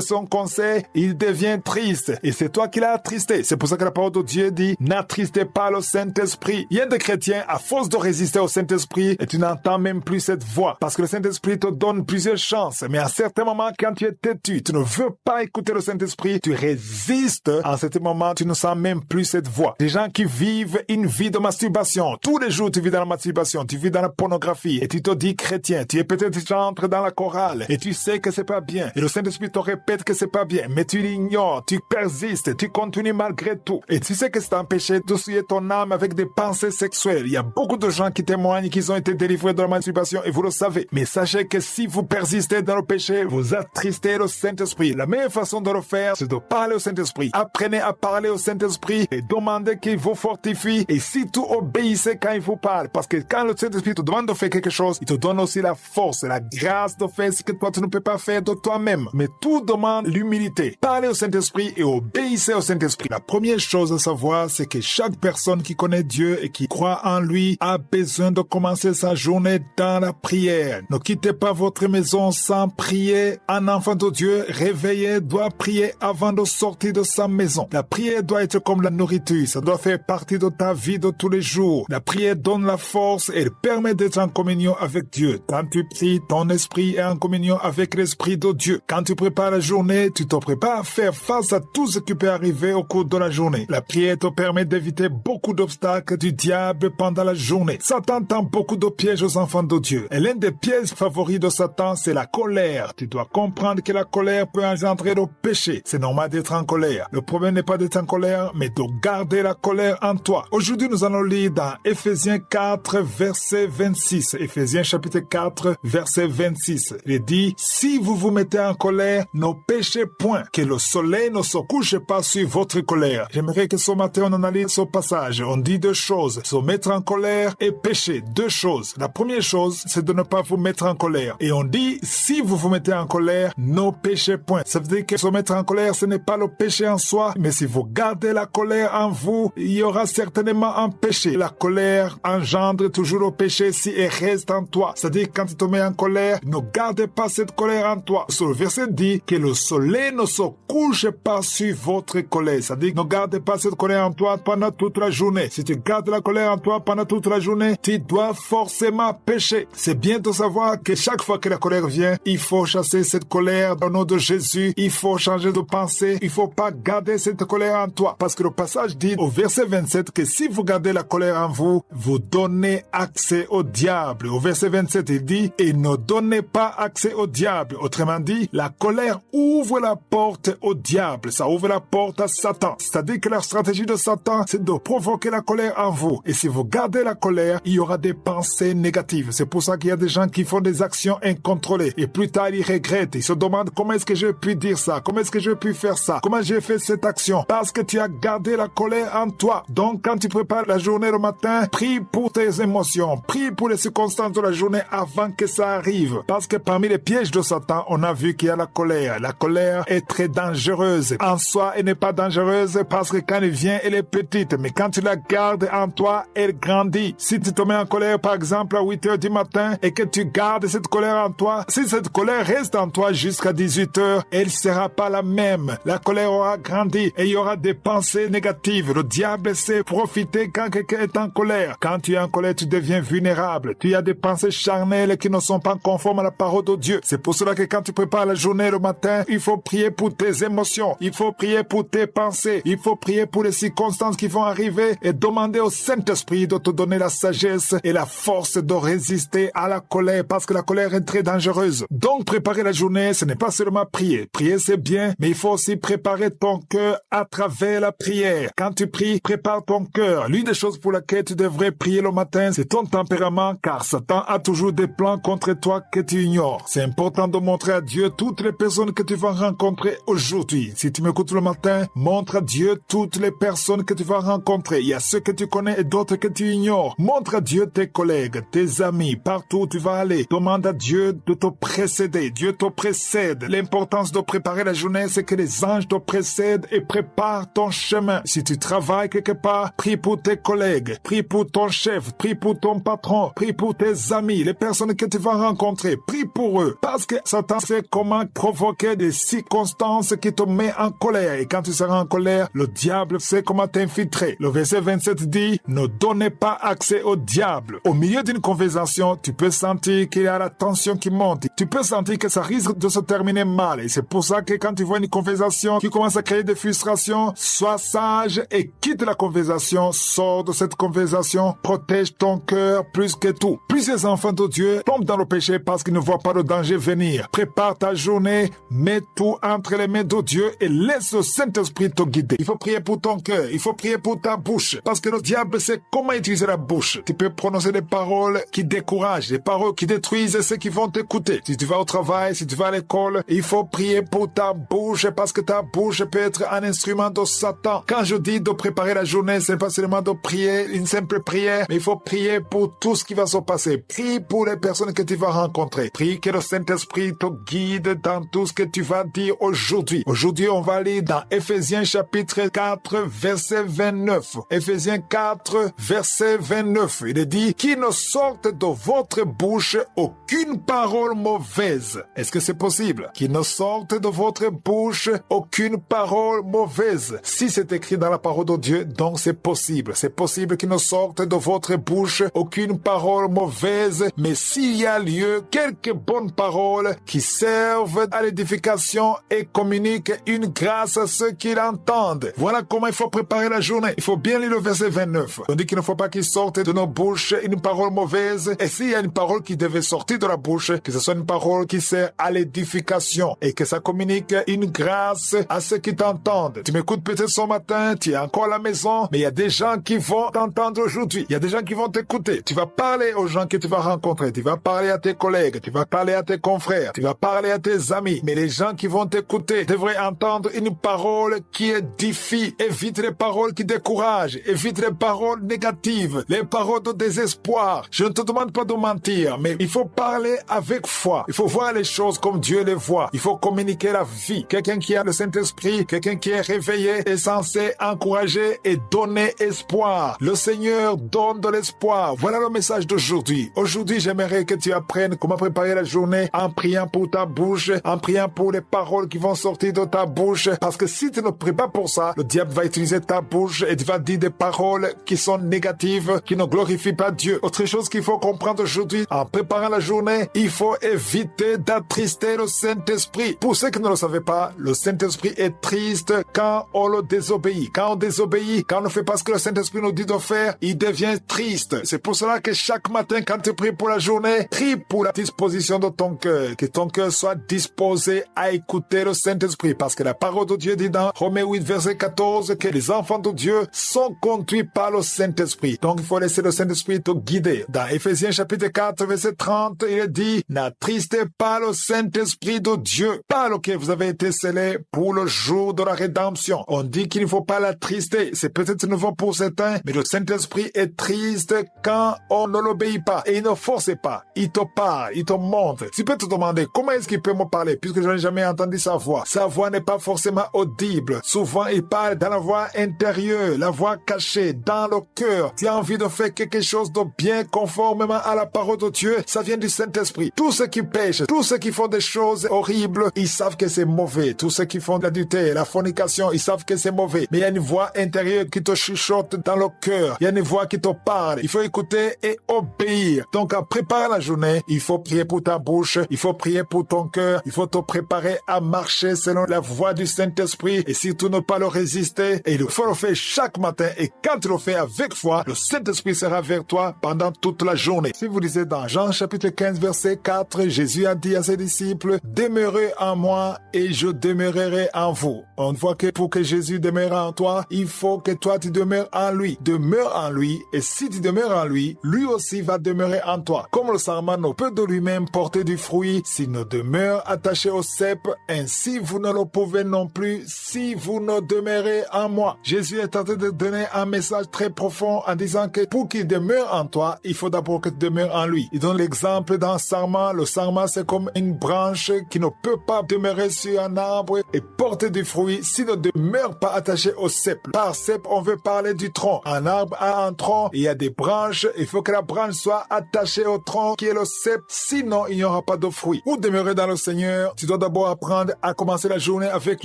son conseil, il devient triste. Et c'est toi qui l'as attristé. C'est pour ça que la parole de Dieu dit, n'attristez pas le Saint-Esprit. Il y a des chrétiens, à force de résister au Saint-Esprit, et tu n'entends même plus cette voix. Parce que le Saint-Esprit te donne plusieurs chances. Mais à certains moments, quand tu es têtu, tu ne veux pas écouter le Saint-Esprit, tu résistes. En ce moment, tu ne sens même plus cette voix. Des gens qui vivent une vie de masturbation. Tous les jours, tu vis dans la masturbation, tu vis dans la pornographie, et tu te dis chrétien. Tu es peut-être, tu entres dans la chorale, et tu sais que c'est pas bien. Et le Saint-Esprit te répète que c'est pas bien, mais tu l'ignores, tu persistes, tu continues malgré tout. Et tu sais que c'est un péché de souiller ton âme avec des pensées sexuelles. Il y a beaucoup de gens qui témoignent qu'ils ont été délivrés de la masturbation, et vous le savez. Mais sachez que si vous persistez dans le péché, vous attristez le Saint-Esprit. La meilleure façon de le faire, c'est de parler au Saint-Esprit. Apprenez à parler au Saint-Esprit et demandez qu'il vous fortifie, et surtout obéissez quand il vous parle. Parce que quand le Saint-Esprit te demande de faire quelque chose, il te donne aussi la force et la grâce de faire ce que toi tu ne peux pas faire de toi-même. Mais tout demande l'humilité. Parlez au Saint-Esprit et obéissez au Saint-Esprit. La première chose à savoir, c'est que chaque personne qui connaît Dieu et qui croit en lui a besoin de commencer sa journée dans la prière. Ne quittez pas votre maison sans prier. Un enfant de Dieu réveillé doit prier avant de sortir de sa maison. La prière doit être comme la nourriture. Ça doit faire partie de ta vie de tous les jours. La prière donne la force et permet d'être en communion avec Dieu. Quand tu pries, ton esprit est en communion avec l'Esprit de Dieu. Quand tu prépares la journée, tu te prépares à faire face à tout ce qui peut arriver au cours de la journée. La prière te permet d'éviter beaucoup d'obstacles du diable pendant la journée. Satan tend beaucoup de pièges aux enfants de Dieu. Et l'un des pièges favoris de Satan, c'est la colère. Tu dois comprendre que la colère peut engendrer le péché. C'est normal d'être en colère. Le problème n'est pas d'être en colère, mais de garder la colère en toi. Aujourd'hui, nous allons lire dans Éphésiens 4, verset 26. Éphésiens chapitre 4, verset 26. Il dit, si vous vous mettez en colère, ne péchez point, que le soleil ne se couche pas sur votre colère. J'aimerais que ce matin on analyse ce passage. On dit deux choses, se mettre en colère et pécher. Deux choses. La première chose, c'est de ne pas vous mettre en colère. Et on dit, si vous vous mettez en colère, ne péchez point. Ça veut dire que se mettre en colère, ce n'est pas le péché en soi, mais si vous gardez la colère en vous, il y aura certainement un péché. La colère engendre toujours le péché si elle reste en toi. C'est-à-dire, quand tu te mets en colère, ne gardez pas cette colère en toi. Ce verset dit que le soleil ne se couche pas sur votre colère. C'est-à-dire, ne gardez pas cette colère en toi pendant toute la journée. Si tu gardes la colère en toi pendant toute la journée, tu dois forcément pécher. C'est bien de savoir que chaque fois que la colère vient, il faut chasser cette colère au nom de Jésus. Il faut changer de pensée. Il faut pas garder cette colère en toi. Parce que le passage dit au verset 27 que si vous gardez la colère en vous, vous donnez accès au diable. Au verset 27, il dit, et ne donnez pas pas accès au diable. Autrement dit, la colère ouvre la porte au diable. Ça ouvre la porte à Satan. C'est-à-dire que la stratégie de Satan, c'est de provoquer la colère en vous. Et si vous gardez la colère, il y aura des pensées négatives. C'est pour ça qu'il y a des gens qui font des actions incontrôlées. Et plus tard, ils regrettent. Ils se demandent comment est-ce que j'ai pu dire ça? Comment est-ce que j'ai pu faire ça? Comment j'ai fait cette action? Parce que tu as gardé la colère en toi. Donc, quand tu prépares la journée le matin, prie pour tes émotions. Prie pour les circonstances de la journée avant que ça arrive. Parce que parmi les pièges de Satan, on a vu qu'il y a la colère. La colère est très dangereuse. En soi, elle n'est pas dangereuse parce que quand elle vient, elle est petite. Mais quand tu la gardes en toi, elle grandit. Si tu te mets en colère, par exemple, à 8 heures du matin et que tu gardes cette colère en toi, si cette colère reste en toi jusqu'à 18 heures, elle sera pas la même. La colère aura grandi et il y aura des pensées négatives. Le diable sait profiter quand quelqu'un est en colère. Quand tu es en colère, tu deviens vulnérable. Tu as des pensées charnelles qui ne sont pas conformes à la parole de Dieu. C'est pour cela que quand tu prépares la journée le matin, il faut prier pour tes émotions. Il faut prier pour tes pensées. Il faut prier pour les circonstances qui vont arriver et demander au Saint-Esprit de te donner la sagesse et la force de résister à la colère parce que la colère est très dangereuse. Donc, préparer la journée, ce n'est pas seulement prier. Prier, c'est bien, mais il faut aussi préparer ton cœur à travers la prière. Quand tu pries, prépare ton cœur. L'une des choses pour laquelle tu devrais prier le matin, c'est ton tempérament, car Satan a toujours des plans contre toi que tu ignores. C'est important de montrer à Dieu toutes les personnes que tu vas rencontrer aujourd'hui. Si tu m'écoutes le matin, montre à Dieu toutes les personnes que tu vas rencontrer. Il y a ceux que tu connais et d'autres que tu ignores. Montre à Dieu tes collègues, tes amis, partout où tu vas aller. Demande à Dieu de te précéder. Dieu te précède. L'importance de préparer la journée, c'est que les anges te précèdent et préparent ton chemin. Si tu travailles quelque part, prie pour tes collègues, prie pour ton chef, prie pour ton patron, prie pour tes amis, les personnes que tu vas rencontrer. Prie pour eux. Parce que Satan sait comment provoquer des circonstances qui te mettent en colère. Et quand tu seras en colère, le diable sait comment t'infiltrer. Le verset 27 dit, ne donnez pas accès au diable. Au milieu d'une conversation, tu peux sentir qu'il y a la tension qui monte. Tu peux sentir que ça risque de se terminer mal. Et c'est pour ça que quand tu vois une conversation qui commence à créer des frustrations, sois sage et quitte la conversation. Sors de cette conversation. Protège ton cœur plus que tout. Plusieurs enfants de Dieu tombent dans le péché parce qu'ils ne voient pas le danger venir. Prépare ta journée, mets tout entre les mains de Dieu et laisse le Saint-Esprit te guider. Il faut prier pour ton cœur, il faut prier pour ta bouche, parce que le diable sait comment utiliser la bouche. Tu peux prononcer des paroles qui découragent, des paroles qui détruisent ceux qui vont t'écouter. Si tu vas au travail, si tu vas à l'école, il faut prier pour ta bouche, parce que ta bouche peut être un instrument de Satan. Quand je dis de préparer la journée, c'est pas seulement de prier, une simple prière, mais il faut prier pour tout ce qui va se passer. Prie pour les personnes que tu vas rencontrer. Prie que le Saint-Esprit te guide dans tout ce que tu vas dire aujourd'hui. Aujourd'hui, on va lire dans Éphésiens chapitre 4, verset 29. Éphésiens 4, verset 29. Il est dit, qu'il ne sorte de votre bouche aucune parole mauvaise. Est-ce que c'est possible? Qu'il ne sorte de votre bouche aucune parole mauvaise. Si c'est écrit dans la parole de Dieu, donc c'est possible. C'est possible qu'il ne sorte de votre bouche aucune parole mauvaise, mais s'il y a lieu, quelques bonnes paroles qui servent à l'édification et communiquent une grâce à ceux qui l'entendent. Voilà comment il faut préparer la journée. Il faut bien lire le verset 29. On dit qu'il ne faut pas qu'il sorte de nos bouches une parole mauvaise. Et s'il y a une parole qui devait sortir de la bouche, que ce soit une parole qui sert à l'édification et que ça communique une grâce à ceux qui t'entendent. Tu m'écoutes peut-être ce matin, tu es encore à la maison, mais il y a des gens qui vont t'entendre aujourd'hui. Il y a des gens qui vont t'écouter. Tu vas parler aux gens que tu vas rencontrer. Tu vas parler à tes collègues. Tu vas parler à tes confrères. Tu vas parler à tes amis. Mais les gens qui vont t'écouter devraient entendre une parole qui édifie. Évite les paroles qui découragent. Évite les paroles négatives. Les paroles de désespoir. Je ne te demande pas de mentir, mais il faut parler avec foi. Il faut voir les choses comme Dieu les voit. Il faut communiquer la vie. Quelqu'un qui a le Saint-Esprit, quelqu'un qui est réveillé est censé encourager et donner espoir. Le Seigneur donne de l'espoir. Voilà le message d'aujourd'hui. Aujourd'hui, j'aimerais que tu apprennes comment préparer la journée en priant pour ta bouche, en priant pour les paroles qui vont sortir de ta bouche. Parce que si tu ne pries pas pour ça, le diable va utiliser ta bouche et tu vas dire des paroles qui sont négatives, qui ne glorifient pas Dieu. Autre chose qu'il faut comprendre aujourd'hui, en préparant la journée, il faut éviter d'attrister le Saint-Esprit. Pour ceux qui ne le savaient pas, le Saint-Esprit est triste quand on le désobéit. Quand on désobéit, quand on ne fait pas ce que le Saint-Esprit nous dit de faire, il devient triste. C'est pour cela que chaque matin, quand tu pries pour la journée, prie pour la disposition disposition de ton cœur, que ton cœur soit disposé à écouter le Saint-Esprit, parce que la parole de Dieu dit dans Romains 8, verset 14, que les enfants de Dieu sont conduits par le Saint-Esprit. Donc il faut laisser le Saint-Esprit te guider. Dans Éphésiens chapitre 4, verset 30, il est dit, n'attristez pas le Saint-Esprit de Dieu, par lequel vous avez été scellés pour le jour de la rédemption. On dit qu'il ne faut pas l'attrister. C'est peut-être nouveau pour certains, mais le Saint-Esprit est triste quand on ne l'obéit pas. Et il ne force pas. Il te parle, il te montre. Tu peux te demander, comment est-ce qu'il peut me parler, puisque je n'ai jamais entendu sa voix. Sa voix n'est pas forcément audible. Souvent, il parle dans la voix intérieure, la voix cachée, dans le cœur. Tu as envie de faire quelque chose de bien conformément à la parole de Dieu, ça vient du Saint-Esprit. Tous ceux qui pêchent, tous ceux qui font des choses horribles, ils savent que c'est mauvais. Tous ceux qui font de l'adultère, la fornication, ils savent que c'est mauvais. Mais il y a une voix intérieure qui te chuchote dans le cœur. Il y a une voix qui te parle. Il faut écouter et obéir. Donc, en préparant la journée, il faut prier pour ta bouche, il faut prier pour ton cœur, il faut te préparer à marcher selon la voix du Saint-Esprit et surtout ne pas le résister. Et il faut le faire chaque matin. Et quand tu le fais avec foi, le Saint-Esprit sera vers toi pendant toute la journée. Si vous lisez dans Jean chapitre 15, verset 4, Jésus a dit à ses disciples, demeurez en moi et je demeurerai en vous. On voit que pour que Jésus demeure en toi, il faut que toi tu demeures en lui. Demeure en lui et si tu demeures en lui, lui aussi va demeurer en toi. Comme le sarment ne peut de lui-même porter du fruit s'il ne demeure attaché au cep, ainsi vous ne le pouvez non plus si vous ne demeurez en moi. Jésus est en train de donner un message très profond en disant que pour qu'il demeure en toi, il faut d'abord que tu demeures en lui. Il donne l'exemple d'un sarment. Le sarment, c'est comme une branche qui ne peut pas demeurer sur un arbre et porter du fruit s'il ne demeure pas attaché au cep. Par cep, on veut parler du tronc. Un arbre a un tronc, il y a des branches, il faut que la branche soit attachée au tronc qui est le cep, sinon il n'y aura pas de fruit. Pour demeurer dans le Seigneur, tu dois d'abord apprendre à commencer la journée avec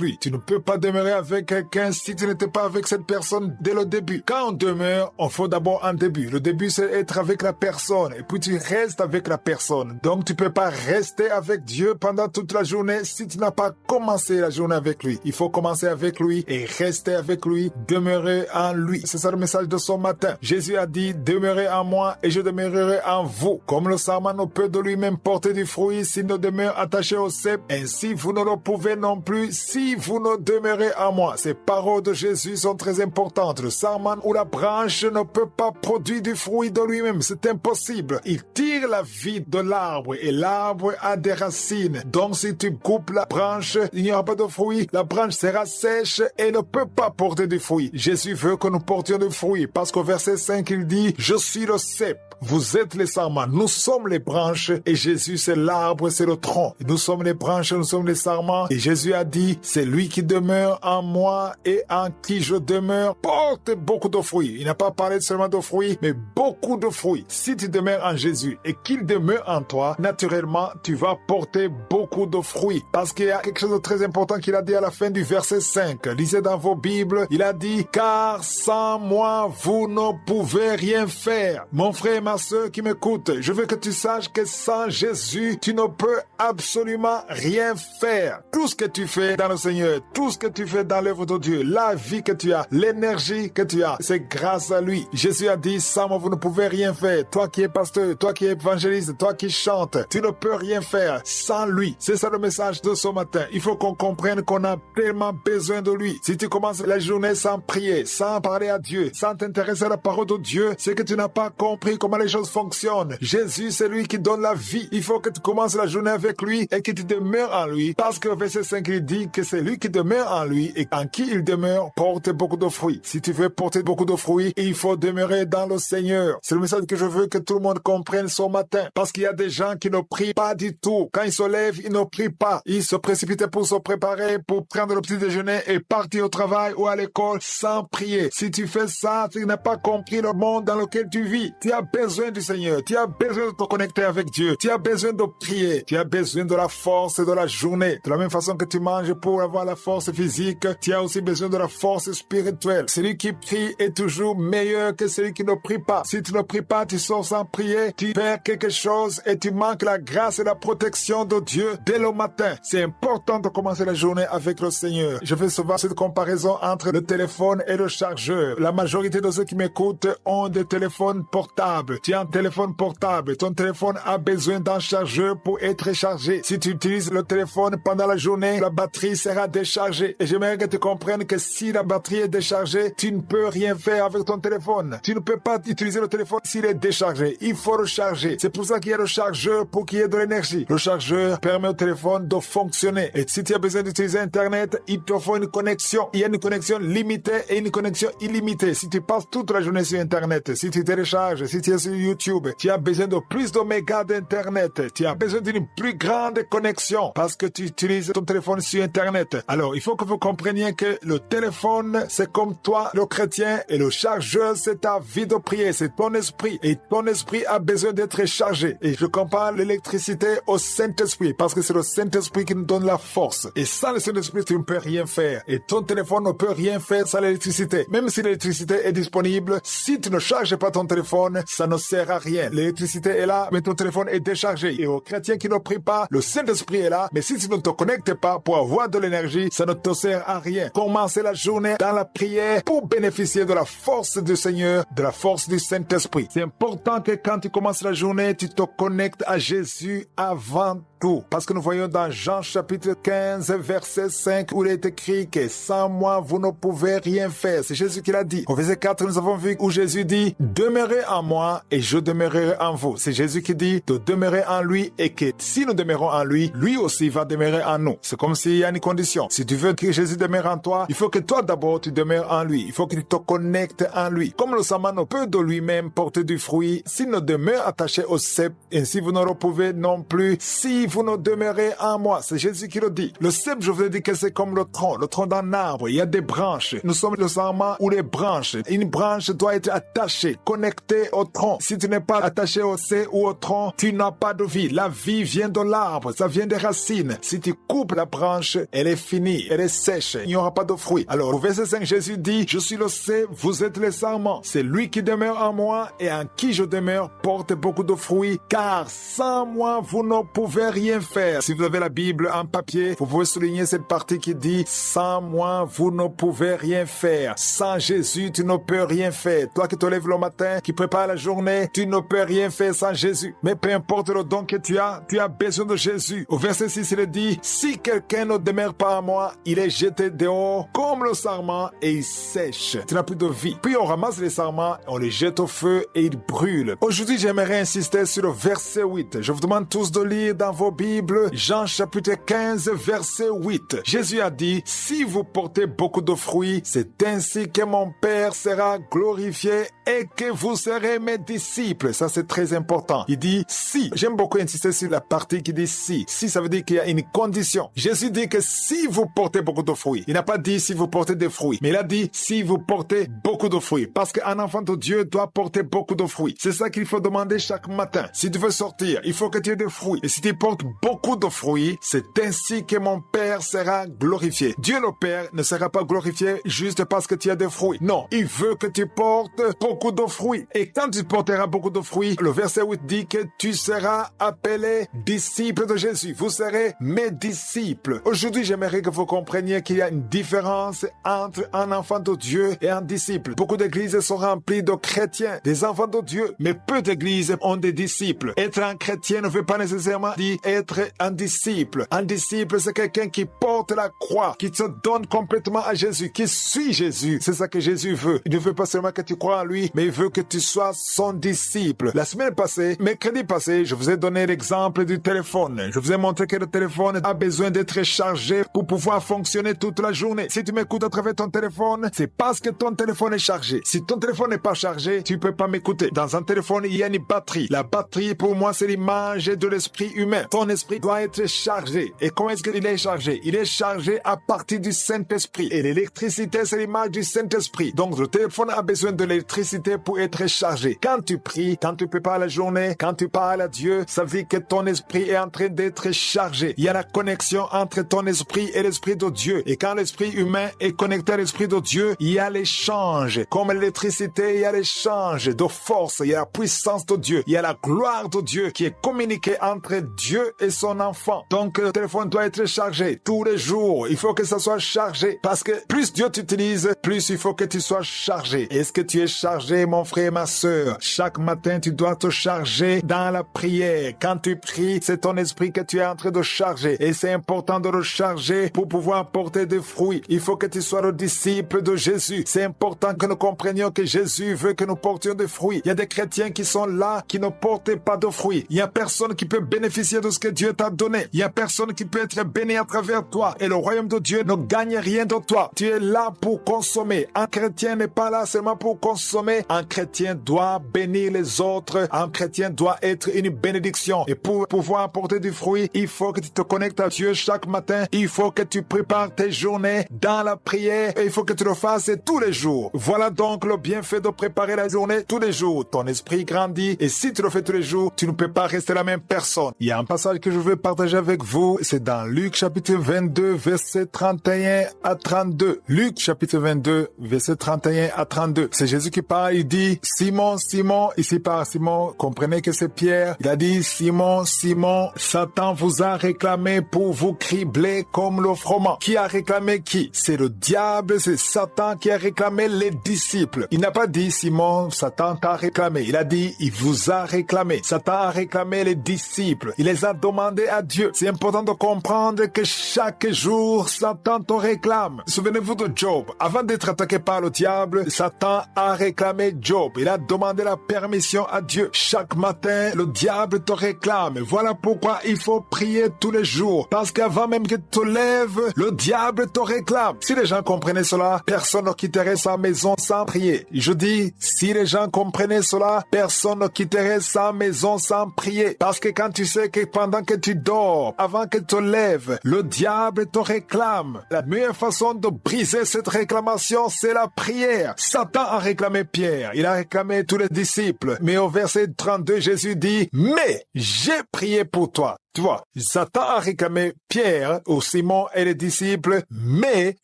lui. Tu ne peux pas demeurer avec quelqu'un si tu n'étais pas avec cette personne dès le début. Quand on demeure, on faut d'abord un début. Le début, c'est être avec la personne et puis tu restes avec la personne. Donc tu peux pas rester avec Dieu pendant toute la journée si tu n'as pas commencé la journée avec lui. Il faut commencer avec lui et rester avec lui, demeurer en lui. C'est ça le message de ce matin. Jésus a dit, demeurez en moi et je demeurerai en vous. Comme le sarment ne peut de lui-même porter du fruit s'il ne demeure attaché au cep, ainsi vous ne le pouvez non plus si vous ne demeurez en moi. Ces paroles de Jésus sont très importantes. Le sarment ou la branche ne peut pas produire du fruit de lui-même. C'est impossible. Il tire la vie de l'arbre et l'arbre a des racines. Donc si tu coupes la branche, il n'y aura pas de fruit. La branche sera sèche et ne peut pas porter du fruit. Jésus veut que nous portions du fruit parce qu'au verset 5, il dit, je suis le cep. Vous êtes les sarments, nous sommes les branches et Jésus c'est l'arbre, c'est le tronc. Nous sommes les branches, nous sommes les sarments et Jésus a dit, c'est lui qui demeure en moi et en qui je demeure, porte beaucoup de fruits. Il n'a pas parlé seulement de fruits, mais beaucoup de fruits. Si tu demeures en Jésus et qu'il demeure en toi, naturellement, tu vas porter beaucoup de fruits. Parce qu'il y a quelque chose de très important qu'il a dit à la fin du verset 5. Lisez dans vos Bibles, il a dit, car sans moi, vous ne pouvez rien faire. Mon frère, ma sœur qui m'écoute, je veux que tu saches que sans Jésus, tu ne peux absolument rien faire. Tout ce que tu fais dans le Seigneur, tout ce que tu fais dans l'œuvre de Dieu, la vie que tu as, l'énergie que tu as, c'est grâce à lui. Jésus a dit, sans moi, vous ne pouvez rien faire. Toi qui es pasteur, toi qui es évangéliste, toi qui chantes, tu ne peux rien faire sans lui. C'est ça le message de ce matin. Il faut qu'on comprenne qu'on a tellement besoin de lui. Si tu commences la journée sans prier, sans parler à Dieu, sans t'intéresser à la parole de Dieu, c'est que tu n'as pas compris comment les choses fonctionnent. Jésus, c'est lui qui donne la vie. Il faut que tu commences la journée avec lui et que tu demeures en lui. Parce que le verset 5, il dit que c'est lui qui demeure en lui et en qui il demeure porte beaucoup de fruits. Si tu veux porter beaucoup de fruits, il faut demeurer dans le Seigneur. C'est le message que je veux que tout le monde comprenne ce matin. Parce qu'il y a des gens qui ne prient pas du tout. Quand ils se lèvent, ils ne prient pas. Ils se précipitent pour se préparer, pour prendre le petit déjeuner et partir au travail ou à l'école sans prier. Si tu fais ça, tu n'as pas compris le monde dans lequel tu vis. Tu as besoin du Seigneur. Tu as besoin de te connecter avec Dieu. Tu as besoin de prier. Tu as besoin de la force de la journée. De la même façon que tu manges pour avoir la force physique, tu as aussi besoin de la force spirituelle. Celui qui prie est toujours meilleur que celui qui ne prie pas. Si tu ne pries pas, tu sors sans prier, tu perds quelque chose et tu manques la grâce et la protection de Dieu dès le matin. C'est important de commencer la journée avec le Seigneur. Je fais souvent cette comparaison entre le téléphone et le chargeur. La majorité de ceux qui m'écoutent ont des téléphones portables. Tu as un téléphone portable. Ton téléphone a besoin d'un chargeur pour être chargé. Si tu utilises le téléphone pendant la journée, la batterie sera déchargée. Et j'aimerais que tu comprennes que si la batterie est déchargée, tu ne peux rien faire avec ton téléphone. Tu ne peux pas utiliser le téléphone s'il est déchargé. Il faut recharger. C'est pour ça qu'il y a le chargeur pour qu'il y ait de l'énergie. Le chargeur permet au téléphone de fonctionner. Et si tu as besoin d'utiliser Internet, il te faut une connexion. Il y a une connexion limitée et une connexion illimitée. Si tu passes toute la journée sur Internet, si tu télécharges, si tu es sur YouTube, tu as besoin de plus de mégas d'Internet. Tu as besoin d'une plus grande connexion parce que tu utilises ton téléphone sur Internet. Alors, il faut que vous compreniez que le téléphone, c'est comme toi, le chrétien, et le chargeur, c'est ta vie de prière, c'est ton esprit. Et ton esprit a besoin d'être chargé. Et je compare l'électricité au Saint-Esprit parce que c'est le Saint-Esprit qui nous donne la force. Et sans le Saint-Esprit, tu ne peux rien faire. Et ton téléphone ne peut rien faire sans l'électricité. Même si l'électricité est disponible, si tu ne charges pas ton téléphone, ça ne sert à rien. L'électricité est là, mais ton téléphone est déchargé. Et aux chrétiens qui ne prient pas, le Saint-Esprit est là, mais si tu ne te connectes pas pour avoir de l'énergie, ça ne te sert à rien. Commencez la journée dans la prière pour bénéficier de la force du Seigneur, de la force du Saint-Esprit. C'est important que quand tu commences la journée, tu te connectes à Jésus avant tout. Parce que nous voyons dans Jean chapitre 15, verset 5, où il est écrit que sans moi, vous ne pouvez rien faire. C'est Jésus qui l'a dit. Au verset 4, nous avons vu où Jésus dit, demeurez en moi et je demeurerai en vous. C'est Jésus qui dit de demeurer en lui et que si nous demeurons en lui, lui aussi va demeurer en nous. C'est comme s'il y a une condition. Si tu veux que Jésus demeure en toi, il faut que toi d'abord tu demeures en lui. Il faut que tu te connectes en lui. Comme le sarment ne peut de lui-même porter du fruit, s'il ne demeure attaché au cep, ainsi vous ne pouvez non plus si vous ne demeurez en moi. C'est Jésus qui le dit. Le cep, je vous ai dit que c'est comme le tronc d'un arbre. Il y a des branches. Nous sommes le sarment ou les branches. Une branche doit être attachée, connectée au tronc. Si tu n'es pas attaché au cep ou au tronc, tu n'as pas de vie. La vie vient de l'arbre, ça vient des racines. Si tu coupes la branche, elle est finie, elle est sèche, il n'y aura pas de fruit. Alors, au verset 5, Jésus dit, je suis le cep, vous êtes les sarments. C'est lui qui demeure en moi et en qui je demeure porte beaucoup de fruits, car sans moi, vous ne pouvez rien faire. Si vous avez la Bible en papier, vous pouvez souligner cette partie qui dit, sans moi, vous ne pouvez rien faire. Sans Jésus, tu ne peux rien faire. Toi qui te lèves le matin, qui prépare la journée, tu ne peux rien faire sans Jésus. Mais peu importe le don que tu as besoin de Jésus. Au verset 6, il dit, si quelqu'un ne demeure pas en moi, il est jeté dehors comme le sarment et il sèche. Tu n'as plus de vie. Puis on ramasse les sarments, on les jette au feu et ils brûlent. Aujourd'hui, j'aimerais insister sur le verset 8. Je vous demande tous de lire dans vos Bibles Jean chapitre 15, verset 8. Jésus a dit, si vous portez beaucoup de fruits, c'est ainsi que mon Père sera glorifié et que vous serez mes disciples. Ça, c'est très important. Il dit si. J'aime beaucoup insister sur la partie qui dit si. Si, ça veut dire qu'il y a une condition. Jésus dit que si vous portez beaucoup de fruits, il n'a pas dit si vous portez des fruits, mais il a dit si vous portez beaucoup de fruits. Parce qu'un enfant de Dieu doit porter beaucoup de fruits. C'est ça qu'il faut demander chaque matin. Si tu veux sortir, il faut que tu aies des fruits. Et si tu portes beaucoup de fruits, c'est ainsi que mon Père sera glorifié. Dieu le Père ne sera pas glorifié juste parce que tu as des fruits. Non, il veut que tu portes beaucoup de fruits. Et quand tu porteras beaucoup de fruits, le verset 8 dit que tu seras appelé disciple de Jésus. Vous serez mes disciples. Aujourd'hui, j'aimerais que vous compreniez qu'il y a une différence entre un enfant de Dieu et un disciple. Beaucoup d'églises sont remplies de chrétiens, des enfants de Dieu, mais peu d'églises ont des disciples. Être un chrétien ne veut pas nécessairement dire être un disciple. Un disciple, c'est quelqu'un qui porte la croix, qui se donne complètement à Jésus, qui suit Jésus. C'est ça que Jésus veut. Il ne veut pas seulement que tu crois en lui, mais il veut que tu sois son disciple. La semaine passée, mercredi passé, je vous ai donné l'exemple du téléphone. Je vous ai montré que le téléphone a besoin d'être chargé pour pouvoir fonctionner toute la journée. Si tu m'écoutes à travers ton téléphone, c'est parce que ton téléphone est chargé. Si ton téléphone n'est pas chargé, tu peux pas m'écouter. Dans un téléphone, il y a une batterie. La batterie, pour moi, c'est l'image de l'esprit humain. Ton esprit doit être chargé. Et comment est-ce qu'il est chargé? Il est chargé à partir du Saint-Esprit. Et l'électricité, c'est l'image du Saint-Esprit. Donc, le téléphone a besoin de l'électricité pour être chargé. Quand tu pries, quand tu prépares la journée, quand tu parles à Dieu, ça veut dire que ton esprit est en train d'être chargé. Il y a la connexion entre ton esprit et l'esprit de Dieu. Et quand l'esprit humain est connecté à l'esprit de Dieu, il y a l'échange. Comme l'électricité, il y a l'échange de force. Il y a la puissance de Dieu. Il y a la gloire de Dieu qui est communiquée entre Dieu et son enfant. Donc, le téléphone doit être chargé tous les jours. Il faut que ça soit chargé. Parce que plus Dieu t'utilise, plus il faut que tu sois chargé. Est-ce que tu es chargé charger, mon frère et ma sœur. Chaque matin, tu dois te charger dans la prière. Quand tu pries, c'est ton esprit que tu es en train de charger. Et c'est important de le charger pour pouvoir porter des fruits. Il faut que tu sois le disciple de Jésus. C'est important que nous comprenions que Jésus veut que nous portions des fruits. Il y a des chrétiens qui sont là, qui ne portent pas de fruits. Il y a personne qui peut bénéficier de ce que Dieu t'a donné. Il y a personne qui peut être béni à travers toi. Et le royaume de Dieu ne gagne rien de toi. Tu es là pour consommer. Un chrétien n'est pas là seulement pour consommer. Un chrétien doit bénir les autres. Un chrétien doit être une bénédiction. Et pour pouvoir apporter du fruit, il faut que tu te connectes à Dieu chaque matin. Il faut que tu prépares tes journées dans la prière. Et il faut que tu le fasses tous les jours. Voilà donc le bienfait de préparer la journée tous les jours. Ton esprit grandit. Et si tu le fais tous les jours, tu ne peux pas rester la même personne. Il y a un passage que je veux partager avec vous. C'est dans Luc chapitre 22, verset 31 à 32. Luc chapitre 22, verset 31 à 32. C'est Jésus qui parle. Il dit, Simon, Simon, ici par Simon, comprenez que c'est Pierre. Il a dit, Simon, Simon, Satan vous a réclamé pour vous cribler comme le froment. Qui a réclamé qui? C'est le diable, c'est Satan qui a réclamé les disciples. Il n'a pas dit, Simon, Satan t'a réclamé. Il a dit, il vous a réclamé. Satan a réclamé les disciples. Il les a demandés à Dieu. C'est important de comprendre que chaque jour, Satan te réclame. Souvenez-vous de Job. Avant d'être attaqué par le diable, Satan a réclamé Job. Il a demandé la permission à Dieu. Chaque matin, le diable te réclame. Voilà pourquoi il faut prier tous les jours. Parce qu'avant même que tu te lèves, le diable te réclame. Si les gens comprenaient cela, personne ne quitterait sa maison sans prier. Je dis, si les gens comprenaient cela, personne ne quitterait sa maison sans prier. Parce que quand tu sais que pendant que tu dors, avant que tu te lèves, le diable te réclame. La meilleure façon de briser cette réclamation, c'est la prière. Satan a réclamé Pierre. Il a réclamé tous les disciples. Mais au verset 32, Jésus dit, mais j'ai prié pour toi. Tu vois, Satan a réclamé Pierre ou Simon et les disciples, mais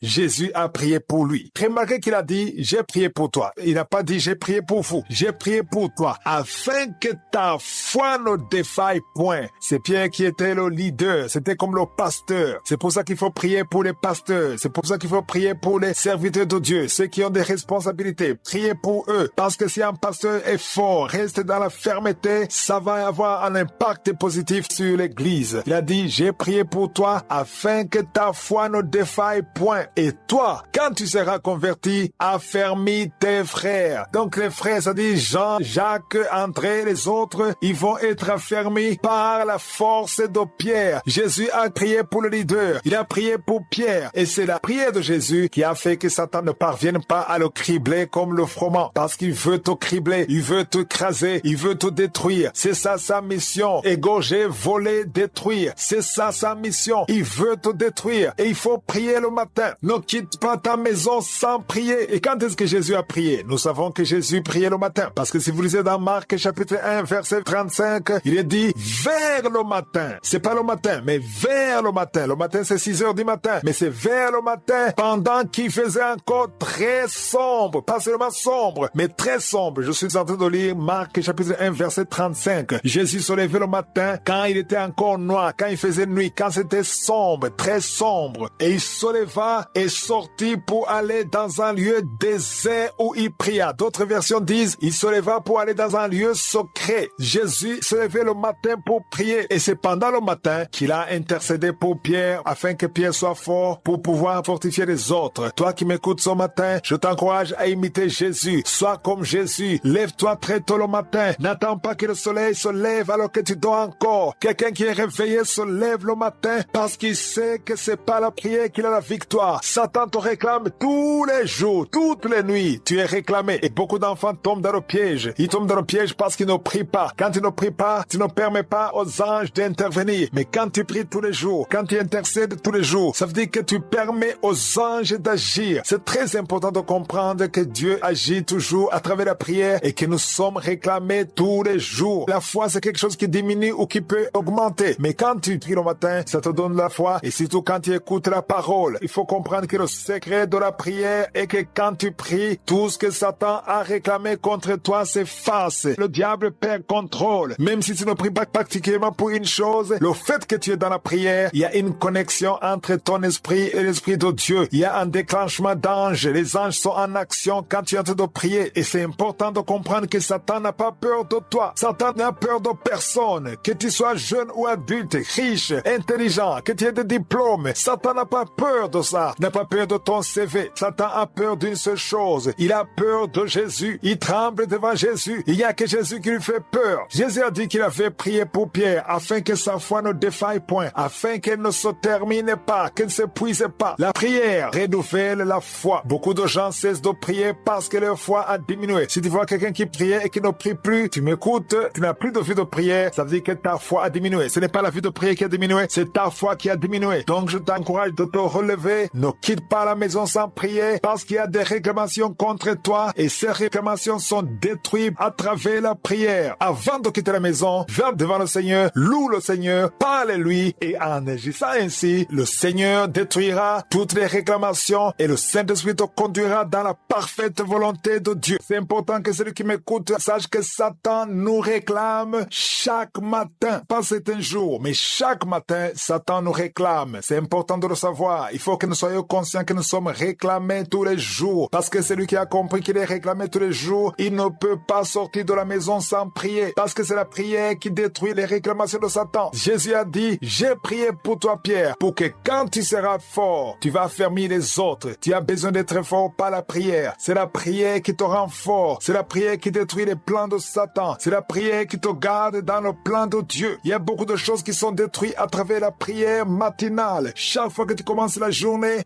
Jésus a prié pour lui. Remarquez qu'il a dit, j'ai prié pour toi. Il n'a pas dit, j'ai prié pour vous. J'ai prié pour toi, afin que ta foi ne défaille point. C'est Pierre qui était le leader. C'était comme le pasteur. C'est pour ça qu'il faut prier pour les pasteurs. C'est pour ça qu'il faut prier pour les serviteurs de Dieu, ceux qui ont des responsabilités. Priez pour eux. Parce que si un pasteur est fort, reste dans la fermeté, ça va avoir un impact positif sur l'église. Il a dit, j'ai prié pour toi afin que ta foi ne défaille point. Et toi, quand tu seras converti, affermis tes frères. Donc les frères, ça dit Jean, Jacques, André, les autres, ils vont être affermis par la force de Pierre. Jésus a prié pour le leader. Il a prié pour Pierre. Et c'est la prière de Jésus qui a fait que Satan ne parvienne pas à le cribler comme le froment. Parce qu'il veut te cribler, il veut te craser, il veut te détruire. C'est ça sa mission. Égorger, voler, détruire. C'est ça sa mission. Il veut te détruire. Et il faut prier le matin. Ne quitte pas ta maison sans prier. Et quand est-ce que Jésus a prié? Nous savons que Jésus priait le matin. Parce que si vous lisez dans Marc chapitre 1 verset 35, il est dit vers le matin. C'est pas le matin, mais vers le matin. Le matin c'est 6 heures du matin. Mais c'est vers le matin pendant qu'il faisait encore très sombre. Pas seulement sombre, mais très sombre. Je suis en train de lire Marc chapitre 1 verset 35. Jésus se levait le matin quand il était encore noir, quand il faisait nuit, quand c'était sombre, très sombre. Et il se leva et sortit pour aller dans un lieu désert où il pria. D'autres versions disent, il se leva pour aller dans un lieu secret. Jésus se levait le matin pour prier. Et c'est pendant le matin qu'il a intercédé pour Pierre afin que Pierre soit fort pour pouvoir fortifier les autres. Toi qui m'écoutes ce matin, je t'encourage à imiter Jésus. Sois comme Jésus. Lève-toi très tôt le matin. N'attends pas que le soleil se lève alors que tu dors encore. Quelqu'un qui est réveillé se lève le matin parce qu'il sait que c'est pas la prière qu'il a la victoire. Satan te réclame tous les jours, toutes les nuits. Tu es réclamé. Et beaucoup d'enfants tombent dans le piège. Ils tombent dans le piège parce qu'ils ne prient pas. Quand tu ne pries pas, tu ne permets pas aux anges d'intervenir. Mais quand tu pries tous les jours, quand tu intercèdes tous les jours, ça veut dire que tu permets aux anges d'agir. C'est très important de comprendre que Dieu agit toujours à travers la prière et que nous sommes réclamés tous les jours. La foi, c'est quelque chose qui diminue ou qui peut augmenter volonté. Mais quand tu pries le matin, ça te donne la foi. Et surtout quand tu écoutes la parole, il faut comprendre que le secret de la prière est que quand tu pries, tout ce que Satan a réclamé contre toi s'efface. Le diable perd contrôle. Même si tu ne pries pas particulièrement pour une chose, le fait que tu es dans la prière, il y a une connexion entre ton esprit et l'esprit de Dieu. Il y a un déclenchement d'anges. Les anges sont en action quand tu es en train de prier. Et c'est important de comprendre que Satan n'a pas peur de toi. Satan n'a peur de personne. Que tu sois jeune ou adulte, riche, intelligent, que tu aies des diplômes. Satan n'a pas peur de ça. Il n'a pas peur de ton CV. Satan a peur d'une seule chose. Il a peur de Jésus. Il tremble devant Jésus. Il n'y a que Jésus qui lui fait peur. Jésus a dit qu'il avait prié pour Pierre afin que sa foi ne défaille point, afin qu'elle ne se termine pas, qu'elle ne s'épuise pas. La prière renouvelle la foi. Beaucoup de gens cessent de prier parce que leur foi a diminué. Si tu vois quelqu'un qui priait et qui ne prie plus, tu m'écoutes, tu n'as plus de vie de prière, ça veut dire que ta foi a diminué. Ce n'est pas la vie de prière qui a diminué, c'est ta foi qui a diminué. Donc je t'encourage de te relever. Ne quitte pas la maison sans prier parce qu'il y a des réclamations contre toi et ces réclamations sont détruites à travers la prière. Avant de quitter la maison, va devant le Seigneur, loue le Seigneur, parle-lui et en agissant ainsi, le Seigneur détruira toutes les réclamations et le Saint-Esprit te conduira dans la parfaite volonté de Dieu. C'est important que celui qui m'écoute sache que Satan nous réclame chaque matin, pas certains jours, mais chaque matin, Satan nous réclame. C'est important de le savoir. Il faut que nous soyons conscients que nous sommes réclamés tous les jours, parce que celui qui a compris qu'il est réclamé tous les jours, il ne peut pas sortir de la maison sans prier, parce que c'est la prière qui détruit les réclamations de Satan. Jésus a dit, j'ai prié pour toi, Pierre, pour que quand tu seras fort, tu vas affermir les autres. Tu as besoin d'être fort par la prière. C'est la prière qui te rend fort. C'est la prière qui détruit les plans de Satan. C'est la prière qui te garde dans le plan de Dieu. Il y a beaucoup de choses qui sont détruites à travers la prière matinale. Chaque fois que tu commences la journée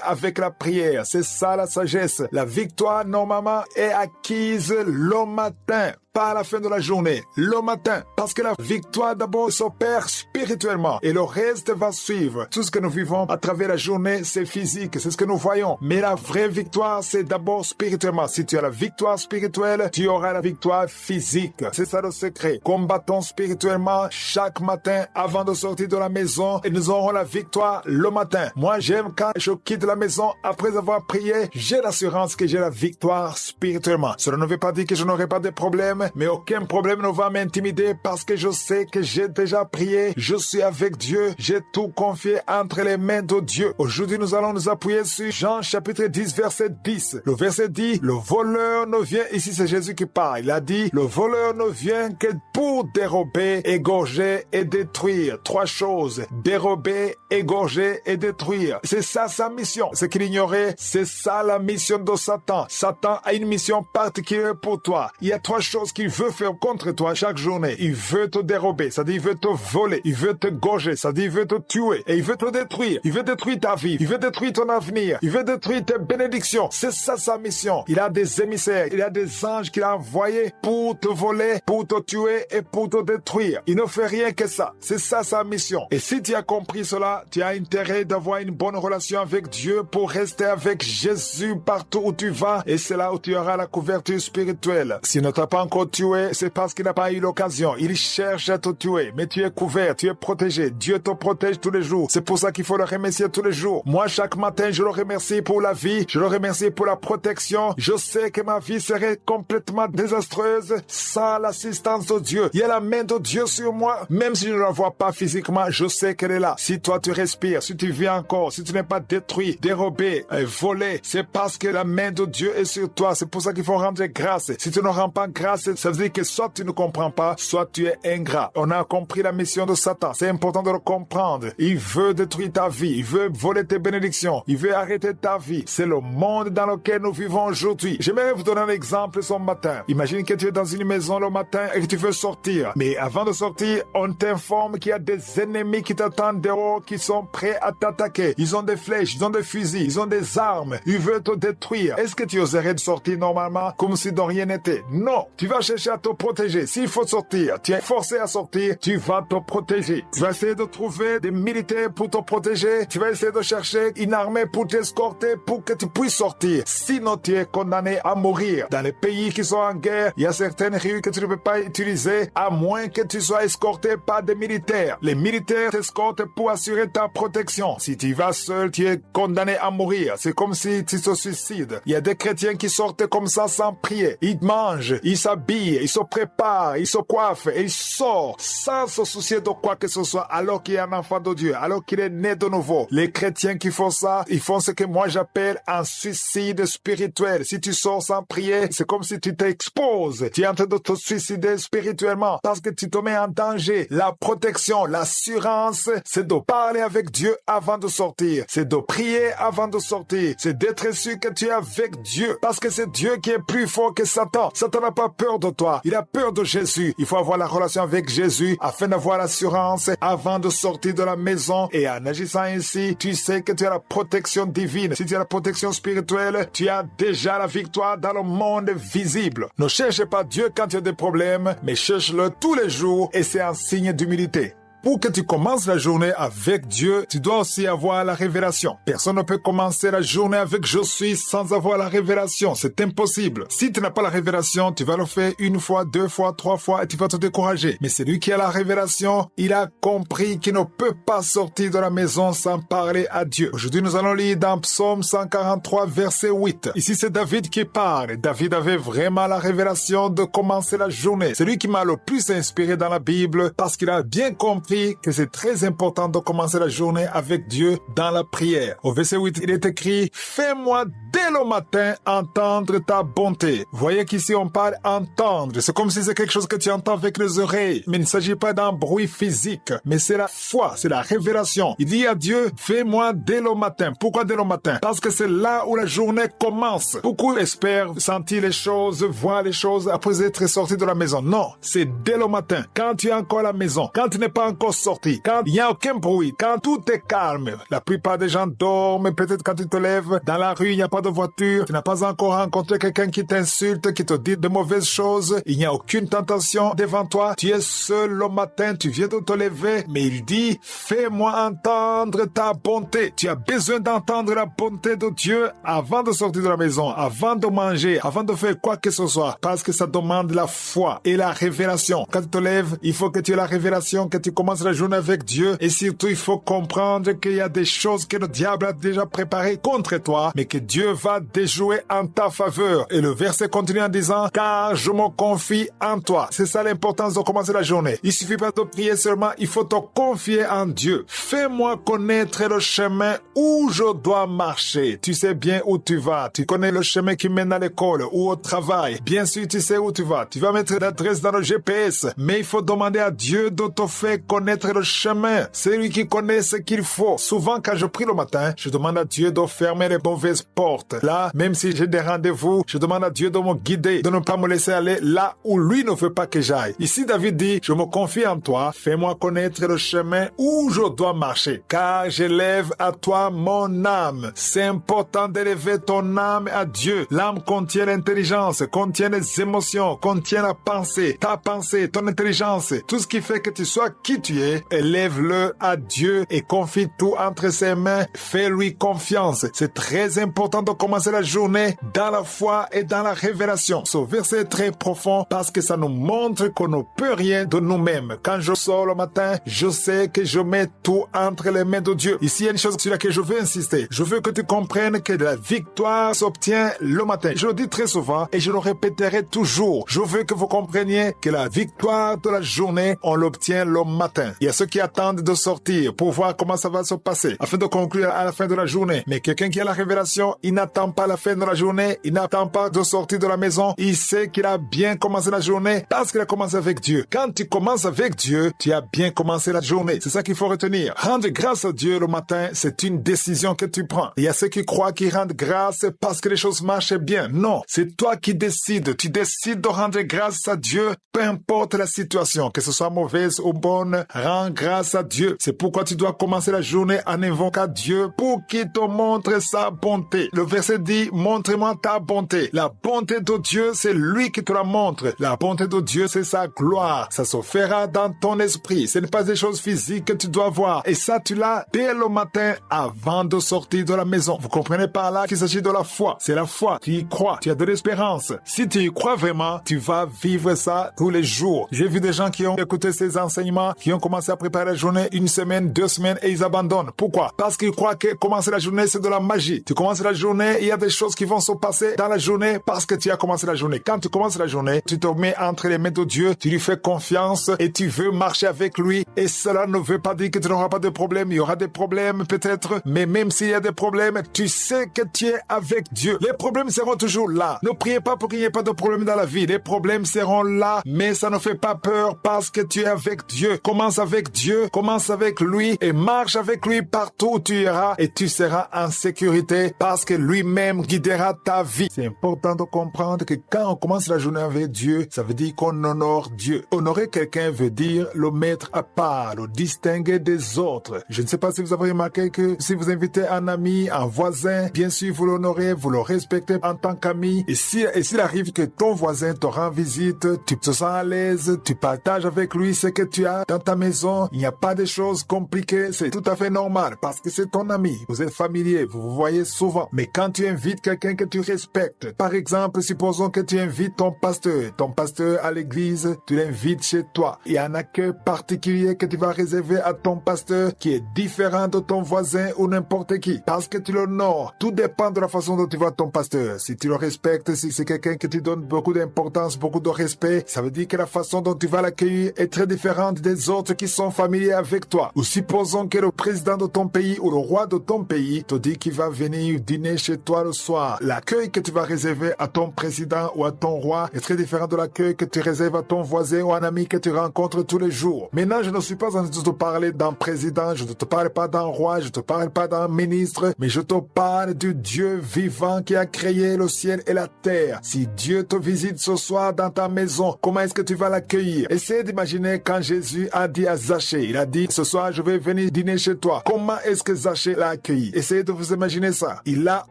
avec la prière. C'est ça la sagesse. La victoire, normalement, est acquise le matin. Pas à la fin de la journée, le matin, parce que la victoire d'abord s'opère spirituellement et le reste va suivre. Tout ce que nous vivons à travers la journée, c'est physique, c'est ce que nous voyons. Mais la vraie victoire, c'est d'abord spirituellement. Si tu as la victoire spirituelle, tu auras la victoire physique. C'est ça le secret. Combattons spirituellement chaque matin avant de sortir de la maison et nous aurons la victoire le matin. Moi, j'aime quand je quitte la maison après avoir prié, j'ai l'assurance que j'ai la victoire spirituellement. Cela ne veut pas dire que je n'aurai pas de problème, mais aucun problème ne va m'intimider parce que je sais que j'ai déjà prié, je suis avec Dieu, j'ai tout confié entre les mains de Dieu. Aujourd'hui, nous allons nous appuyer sur Jean chapitre 10, verset 10. Le verset dit, le voleur ne vient, ici c'est Jésus qui parle, il a dit, le voleur ne vient que pour dérober, égorger et détruire. Trois choses, dérober, égorger et détruire. C'est ça sa mission. Ce qu'il ignorait, c'est ça la mission de Satan. Satan a une mission particulière pour toi. Il y a trois choses qu'il veut faire contre toi chaque journée. Il veut te dérober, c'est-à-dire il veut te voler, il veut te gorger, c'est-à-dire il veut te tuer et il veut te détruire. Il veut détruire ta vie, il veut détruire ton avenir, il veut détruire tes bénédictions. C'est ça sa mission. Il a des émissaires, il a des anges qu'il a envoyés pour te voler, pour te tuer et pour te détruire. Il ne fait rien que ça. C'est ça sa mission. Et si tu as compris cela, tu as intérêt d'avoir une bonne relation avec Dieu pour rester avec Jésus partout où tu vas et c'est là où tu auras la couverture spirituelle. S'il ne t'a pas encore tué, c'est parce qu'il n'a pas eu l'occasion. Il cherche à te tuer, mais tu es couvert, tu es protégé. Dieu te protège tous les jours. C'est pour ça qu'il faut le remercier tous les jours. Moi, chaque matin, je le remercie pour la vie, je le remercie pour la protection. Je sais que ma vie serait complètement désastreuse sans l'assistance de Dieu. Il y a la main de Dieu sur moi, même si je ne la vois pas physiquement, je sais qu'elle est là. Si toi tu respires, si tu vis encore, si tu n'es pas détruit, dérobé, volé, c'est parce que la main de Dieu est sur toi. C'est pour ça qu'il faut rendre grâce. Si tu ne rends pas grâce, ça veut dire que soit tu ne comprends pas, soit tu es ingrat. On a compris la mission de Satan. C'est important de le comprendre. Il veut détruire ta vie. Il veut voler tes bénédictions. Il veut arrêter ta vie. C'est le monde dans lequel nous vivons aujourd'hui. J'aimerais vous donner un exemple ce matin. Imagine que tu es dans une maison le matin et que tu veux sortir. Mais avant de sortir, on t'informe qu'il y a des ennemis qui t'attendent dehors, qui sont prêts à t'attaquer. Ils ont des flèches, ils ont des fusils, ils ont des armes. Ils veulent te détruire. Est-ce que tu oserais de sortir normalement comme si de rien n'était? Non. Tu vas chercher à te protéger. S'il faut sortir, tu es forcé à sortir, tu vas te protéger. Tu vas essayer de trouver des militaires pour te protéger. Tu vas essayer de chercher une armée pour t'escorter pour que tu puisses sortir. Sinon, tu es condamné à mourir. Dans les pays qui sont en guerre, il y a certaines rues que tu ne peux pas utiliser marcher à moins que tu sois escorté par des militaires. Les militaires t'escortent pour assurer ta protection. Si tu vas seul, tu es condamné à mourir. C'est comme si tu te suicides. Il y a des chrétiens qui sortent comme ça sans prier. Ils mangent, ils s'habillent, ils se préparent, ils se coiffent et ils sortent sans se soucier de quoi que ce soit alors qu'il est un enfant de Dieu, alors qu'il est né de nouveau. Les chrétiens qui font ça, ils font ce que moi j'appelle un suicide spirituel. Si tu sors sans prier, c'est comme si tu t'exposes. Tu es en train de te suicider spirituellement parce que tu te mets en danger. La protection, l'assurance, c'est de parler avec Dieu avant de sortir. C'est de prier avant de sortir. C'est d'être sûr que tu es avec Dieu parce que c'est Dieu qui est plus fort que Satan. Satan n'a pas peur de toi. Il a peur de Jésus. Il faut avoir la relation avec Jésus afin d'avoir l'assurance avant de sortir de la maison. Et en agissant ainsi, tu sais que tu as la protection divine. Si tu as la protection spirituelle, tu as déjà la victoire dans le monde visible. Ne cherche pas Dieu quand tu as des problèmes, mais cherche-le tous les jours et c'est un signe d'humilité. Pour que tu commences la journée avec Dieu, tu dois aussi avoir la révélation. Personne ne peut commencer la journée avec je suis sans avoir la révélation. C'est impossible. Si tu n'as pas la révélation, tu vas le faire une fois, deux fois, trois fois et tu vas te décourager. Mais celui qui a la révélation, il a compris qu'il ne peut pas sortir de la maison sans parler à Dieu. Aujourd'hui, nous allons lire dans Psaume 143, verset 8. Ici, c'est David qui parle. David avait vraiment la révélation de commencer la journée. C'est lui qui m'a le plus inspiré dans la Bible parce qu'il a bien compris que c'est très important de commencer la journée avec Dieu dans la prière. Au verset 8, il est écrit « Fais-moi dès le matin entendre ta bonté ». Voyez qu'ici on parle entendre. C'est comme si c'est quelque chose que tu entends avec les oreilles. Mais il ne s'agit pas d'un bruit physique. Mais c'est la foi, c'est la révélation. Il dit à Dieu « Fais-moi dès le matin ». Pourquoi dès le matin? Parce que c'est là où la journée commence. Beaucoup espèrent sentir les choses, voir les choses après être sortis de la maison. Non, c'est dès le matin. Quand tu es encore à la maison, quand tu n'es pas encore sorti, quand il n'y a aucun bruit, quand tout est calme. La plupart des gens dorment, peut-être quand tu te lèves, dans la rue, il n'y a pas de voiture, tu n'as pas encore rencontré quelqu'un qui t'insulte, qui te dit de mauvaises choses, il n'y a aucune tentation devant toi, tu es seul le matin, tu viens de te lever, mais il dit, fais-moi entendre ta bonté. Tu as besoin d'entendre la bonté de Dieu avant de sortir de la maison, avant de manger, avant de faire quoi que ce soit, parce que ça demande la foi et la révélation. Quand tu te lèves, il faut que tu aies la révélation, que tu commences la journée avec Dieu et surtout il faut comprendre qu'il y a des choses que le diable a déjà préparées contre toi mais que Dieu va déjouer en ta faveur. Et le verset continue en disant car je me confie en toi. C'est ça l'importance de commencer la journée. Il suffit pas de prier seulement, il faut te confier en Dieu. Fais-moi connaître le chemin où je dois marcher. Tu sais bien où tu vas. Tu connais le chemin qui mène à l'école ou au travail. Bien sûr tu sais où tu vas. Tu vas mettre l'adresse dans le GPS mais il faut demander à Dieu de te faire connaître le chemin. C'est lui qui connaît ce qu'il faut. Souvent, quand je prie le matin, je demande à Dieu de fermer les mauvaises portes. Là, même si j'ai des rendez-vous, je demande à Dieu de me guider, de ne pas me laisser aller là où lui ne veut pas que j'aille. Ici, David dit, je me confie en toi, fais-moi connaître le chemin où je dois marcher, car j'élève à toi mon âme. C'est important d'élever ton âme à Dieu. L'âme contient l'intelligence, contient les émotions, contient la pensée, ta pensée, ton intelligence, tout ce qui fait que tu sois qui tu es. Élève-le à Dieu et confie tout entre ses mains. Fais-lui confiance. C'est très important de commencer la journée dans la foi et dans la révélation. Ce verset est très profond parce que ça nous montre qu'on ne peut rien de nous-mêmes. Quand je sors le matin, je sais que je mets tout entre les mains de Dieu. Ici, il y a une chose sur laquelle je veux insister. Je veux que tu comprennes que la victoire s'obtient le matin. Je le dis très souvent et je le répéterai toujours. Je veux que vous compreniez que la victoire de la journée, on l'obtient le matin. Il y a ceux qui attendent de sortir pour voir comment ça va se passer afin de conclure à la fin de la journée. Mais quelqu'un qui a la révélation, il n'attend pas la fin de la journée, il n'attend pas de sortir de la maison. Il sait qu'il a bien commencé la journée parce qu'il a commencé avec Dieu. Quand tu commences avec Dieu, tu as bien commencé la journée. C'est ça qu'il faut retenir. Rendre grâce à Dieu le matin, c'est une décision que tu prends. Il y a ceux qui croient qu'ils rendent grâce parce que les choses marchent bien. Non, c'est toi qui décides. Tu décides de rendre grâce à Dieu, peu importe la situation, que ce soit mauvaise ou bonne, rends grâce à Dieu. C'est pourquoi tu dois commencer la journée en invoquant Dieu pour qu'il te montre sa bonté. Le verset dit, montre-moi ta bonté. La bonté de Dieu, c'est lui qui te la montre. La bonté de Dieu, c'est sa gloire. Ça se fera dans ton esprit. Ce n'est pas des choses physiques que tu dois voir. Et ça, tu l'as dès le matin avant de sortir de la maison. Vous comprenez par là qu'il s'agit de la foi. C'est la foi. Tu y crois. Tu as de l'espérance. Si tu y crois vraiment, tu vas vivre ça tous les jours. J'ai vu des gens qui ont écouté ces enseignements, qui ont commencé à préparer la journée 1 semaine, 2 semaines et ils abandonnent. Pourquoi? Parce qu'ils croient que commencer la journée, c'est de la magie. Tu commences la journée, il y a des choses qui vont se passer dans la journée parce que tu as commencé la journée. Quand tu commences la journée, tu te mets entre les mains de Dieu, tu lui fais confiance et tu veux marcher avec lui. Et cela ne veut pas dire que tu n'auras pas de problème. Il y aura des problèmes peut-être, mais même s'il y a des problèmes, tu sais que tu es avec Dieu. Les problèmes seront toujours là. Ne priez pas pour qu'il n'y ait pas de problème dans la vie. Les problèmes seront là, mais ça ne fait pas peur parce que tu es avec Dieu. Commence avec Dieu, commence avec lui et marche avec lui partout où tu iras et tu seras en sécurité parce que lui-même guidera ta vie. C'est important de comprendre que quand on commence la journée avec Dieu, ça veut dire qu'on honore Dieu. Honorer quelqu'un veut dire le mettre à part, le distinguer des autres. Je ne sais pas si vous avez remarqué que si vous invitez un ami, un voisin, bien sûr vous l'honorez, vous le respectez en tant qu'ami. Et s'il arrive que ton voisin te rend visite, tu te sens à l'aise, tu partages avec lui ce que tu as dans ta maison, il n'y a pas de choses compliquées, c'est tout à fait normal parce que c'est ton ami, vous êtes familier, vous vous voyez souvent. Mais quand tu invites quelqu'un que tu respectes, par exemple, supposons que tu invites ton pasteur à l'église, tu l'invites chez toi. Il y a un accueil particulier que tu vas réserver à ton pasteur qui est différent de ton voisin ou n'importe qui parce que tu l'honores. Tout dépend de la façon dont tu vois ton pasteur. Si tu le respectes, si c'est quelqu'un que tu donnes beaucoup d'importance, beaucoup de respect, ça veut dire que la façon dont tu vas l'accueillir est très différente des autres qui sont familiers avec toi. Ou supposons que le président de ton pays ou le roi de ton pays te dit qu'il va venir dîner chez toi le soir. L'accueil que tu vas réserver à ton président ou à ton roi est très différent de l'accueil que tu réserves à ton voisin ou un ami que tu rencontres tous les jours. Maintenant, je ne suis pas en train de te parler d'un président, je ne te parle pas d'un roi, je ne te parle pas d'un ministre, mais je te parle du Dieu vivant qui a créé le ciel et la terre. Si Dieu te visite ce soir dans ta maison, comment est-ce que tu vas l'accueillir? Essayez d'imaginer quand Jésus a dit à Zachée, il a dit, ce soir je vais venir dîner chez toi. Comment est-ce que Zachée l'a accueilli? Essayez de vous imaginer ça. Il l'a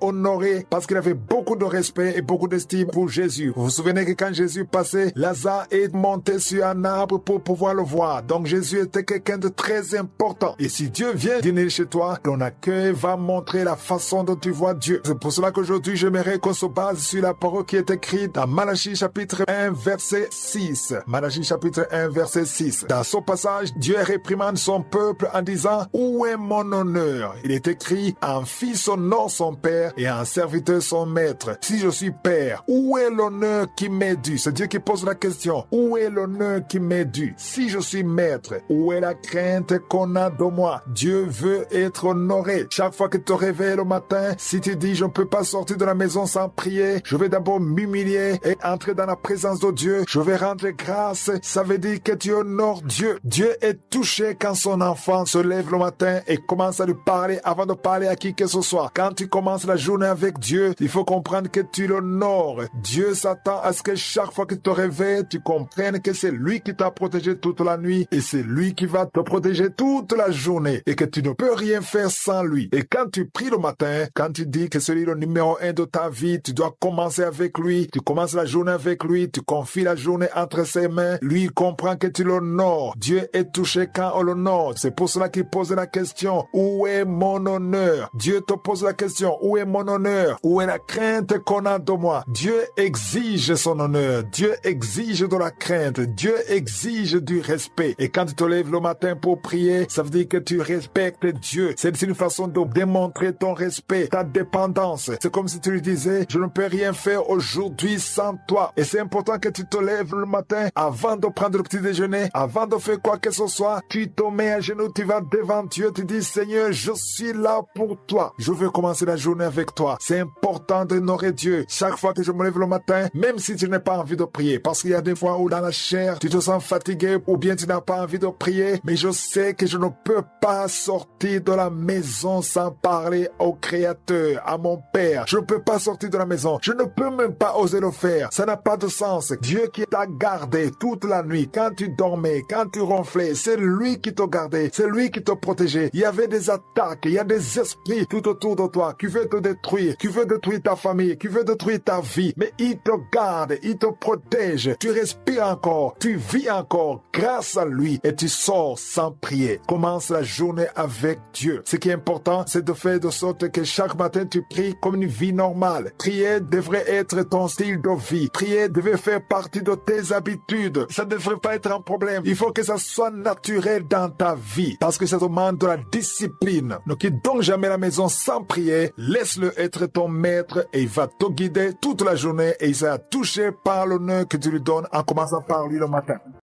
honoré parce qu'il avait beaucoup de respect et beaucoup d'estime pour Jésus. Vous vous souvenez que quand Jésus passait, Lazare est monté sur un arbre pour pouvoir le voir. Donc Jésus était quelqu'un de très important. Et si Dieu vient dîner chez toi, ton accueil va montrer la façon dont tu vois Dieu. C'est pour cela qu'aujourd'hui, j'aimerais qu'on se base sur la parole qui est écrite dans Malachie chapitre 1 verset 6. Malachie chapitre 1 verset 6. Dans ce passage, Dieu réprimande son peuple en disant, où est mon honneur? Il est écrit, un fils honore son père et un serviteur son maître. Si je suis père, où est l'honneur qui m'est dû? C'est Dieu qui pose la question. Où est l'honneur qui m'est dû? Si je suis maître, où est la crainte qu'on a de moi? Dieu veut être honoré. Chaque fois que tu te réveilles le matin, si tu dis je ne peux pas sortir de la maison sans prier, je vais d'abord m'humilier et entrer dans la présence de Dieu, je vais rendre grâce, ça veut dire que tu honores Dieu. Dieu est touché quand son enfant se lève le matin et commence à lui parler avant de parler à qui que ce soit. Quand tu commences la journée avec Dieu, il faut comprendre que tu l'honores. Dieu s'attend à ce que chaque fois que tu te réveilles, tu comprennes que c'est lui qui t'a protégé toute la nuit et c'est lui qui va te protéger toute la journée et que tu ne peux rien faire sans lui. Et quand tu pries le matin, quand tu dis que c'est lui le numéro 1 de ta vie, tu dois commencer avec lui, tu commences la journée avec lui, tu confies la journée entre ses mains, lui il comprend que tu l'honores. Dieu est touché quand on l'honore. C'est pour cela qu'il pose la question, où est mon honneur? Dieu te pose la question, où est mon honneur? Où est la crainte qu'on a de moi? Dieu exige son honneur, Dieu exige de la crainte, Dieu exige du respect. Et quand tu te lèves le matin pour prier, ça veut dire que tu respectes Dieu. C'est une façon de démontrer ton respect, ta dépendance. C'est comme si tu lui disais, je ne peux rien faire aujourd'hui sans toi. Et c'est important que tu te lèves le matin avant de prendre le petit déjeuner, avant de faire quoi que ce soit, tu te mets à genoux, tu vas devant Dieu, tu dis, Seigneur, je suis là pour toi. Je veux commencer la journée avec toi. C'est important d'honorer Dieu. Chaque fois que je me lève le matin, même si tu n'as pas envie de prier, parce qu'il y a des fois où dans la chair, tu te sens fatigué ou bien tu n'as pas envie de prier, mais je sais que je ne peux pas sortir de la maison sans parler au Créateur, à mon Père. Je ne peux pas sortir de la maison. Je ne peux même pas oser le faire. Ça n'a pas de sens. Dieu qui t'a gardé toute la nuit, quand tu dormais, quand tu ronflais, gonflé, c'est lui qui t'a gardé, c'est lui qui t'a protégé. Il y avait des attaques, il y a des esprits tout autour de toi qui veulent te détruire, qui veulent détruire ta famille, qui veulent détruire ta vie. Mais il te garde, il te protège. Tu respires encore, tu vis encore grâce à lui et tu sors sans prier. Commence la journée avec Dieu. Ce qui est important, c'est de faire de sorte que chaque matin tu pries comme une vie normale. Prier devrait être ton style de vie. Prier devait faire partie de tes habitudes. Ça ne devrait pas être un problème. Il faut que ça soit naturel dans ta vie parce que ça demande de la discipline. Ne quitte donc jamais la maison sans prier. Laisse-le être ton maître et il va te guider toute la journée et il sera touché par l'honneur que tu lui donnes en commençant par lui le matin.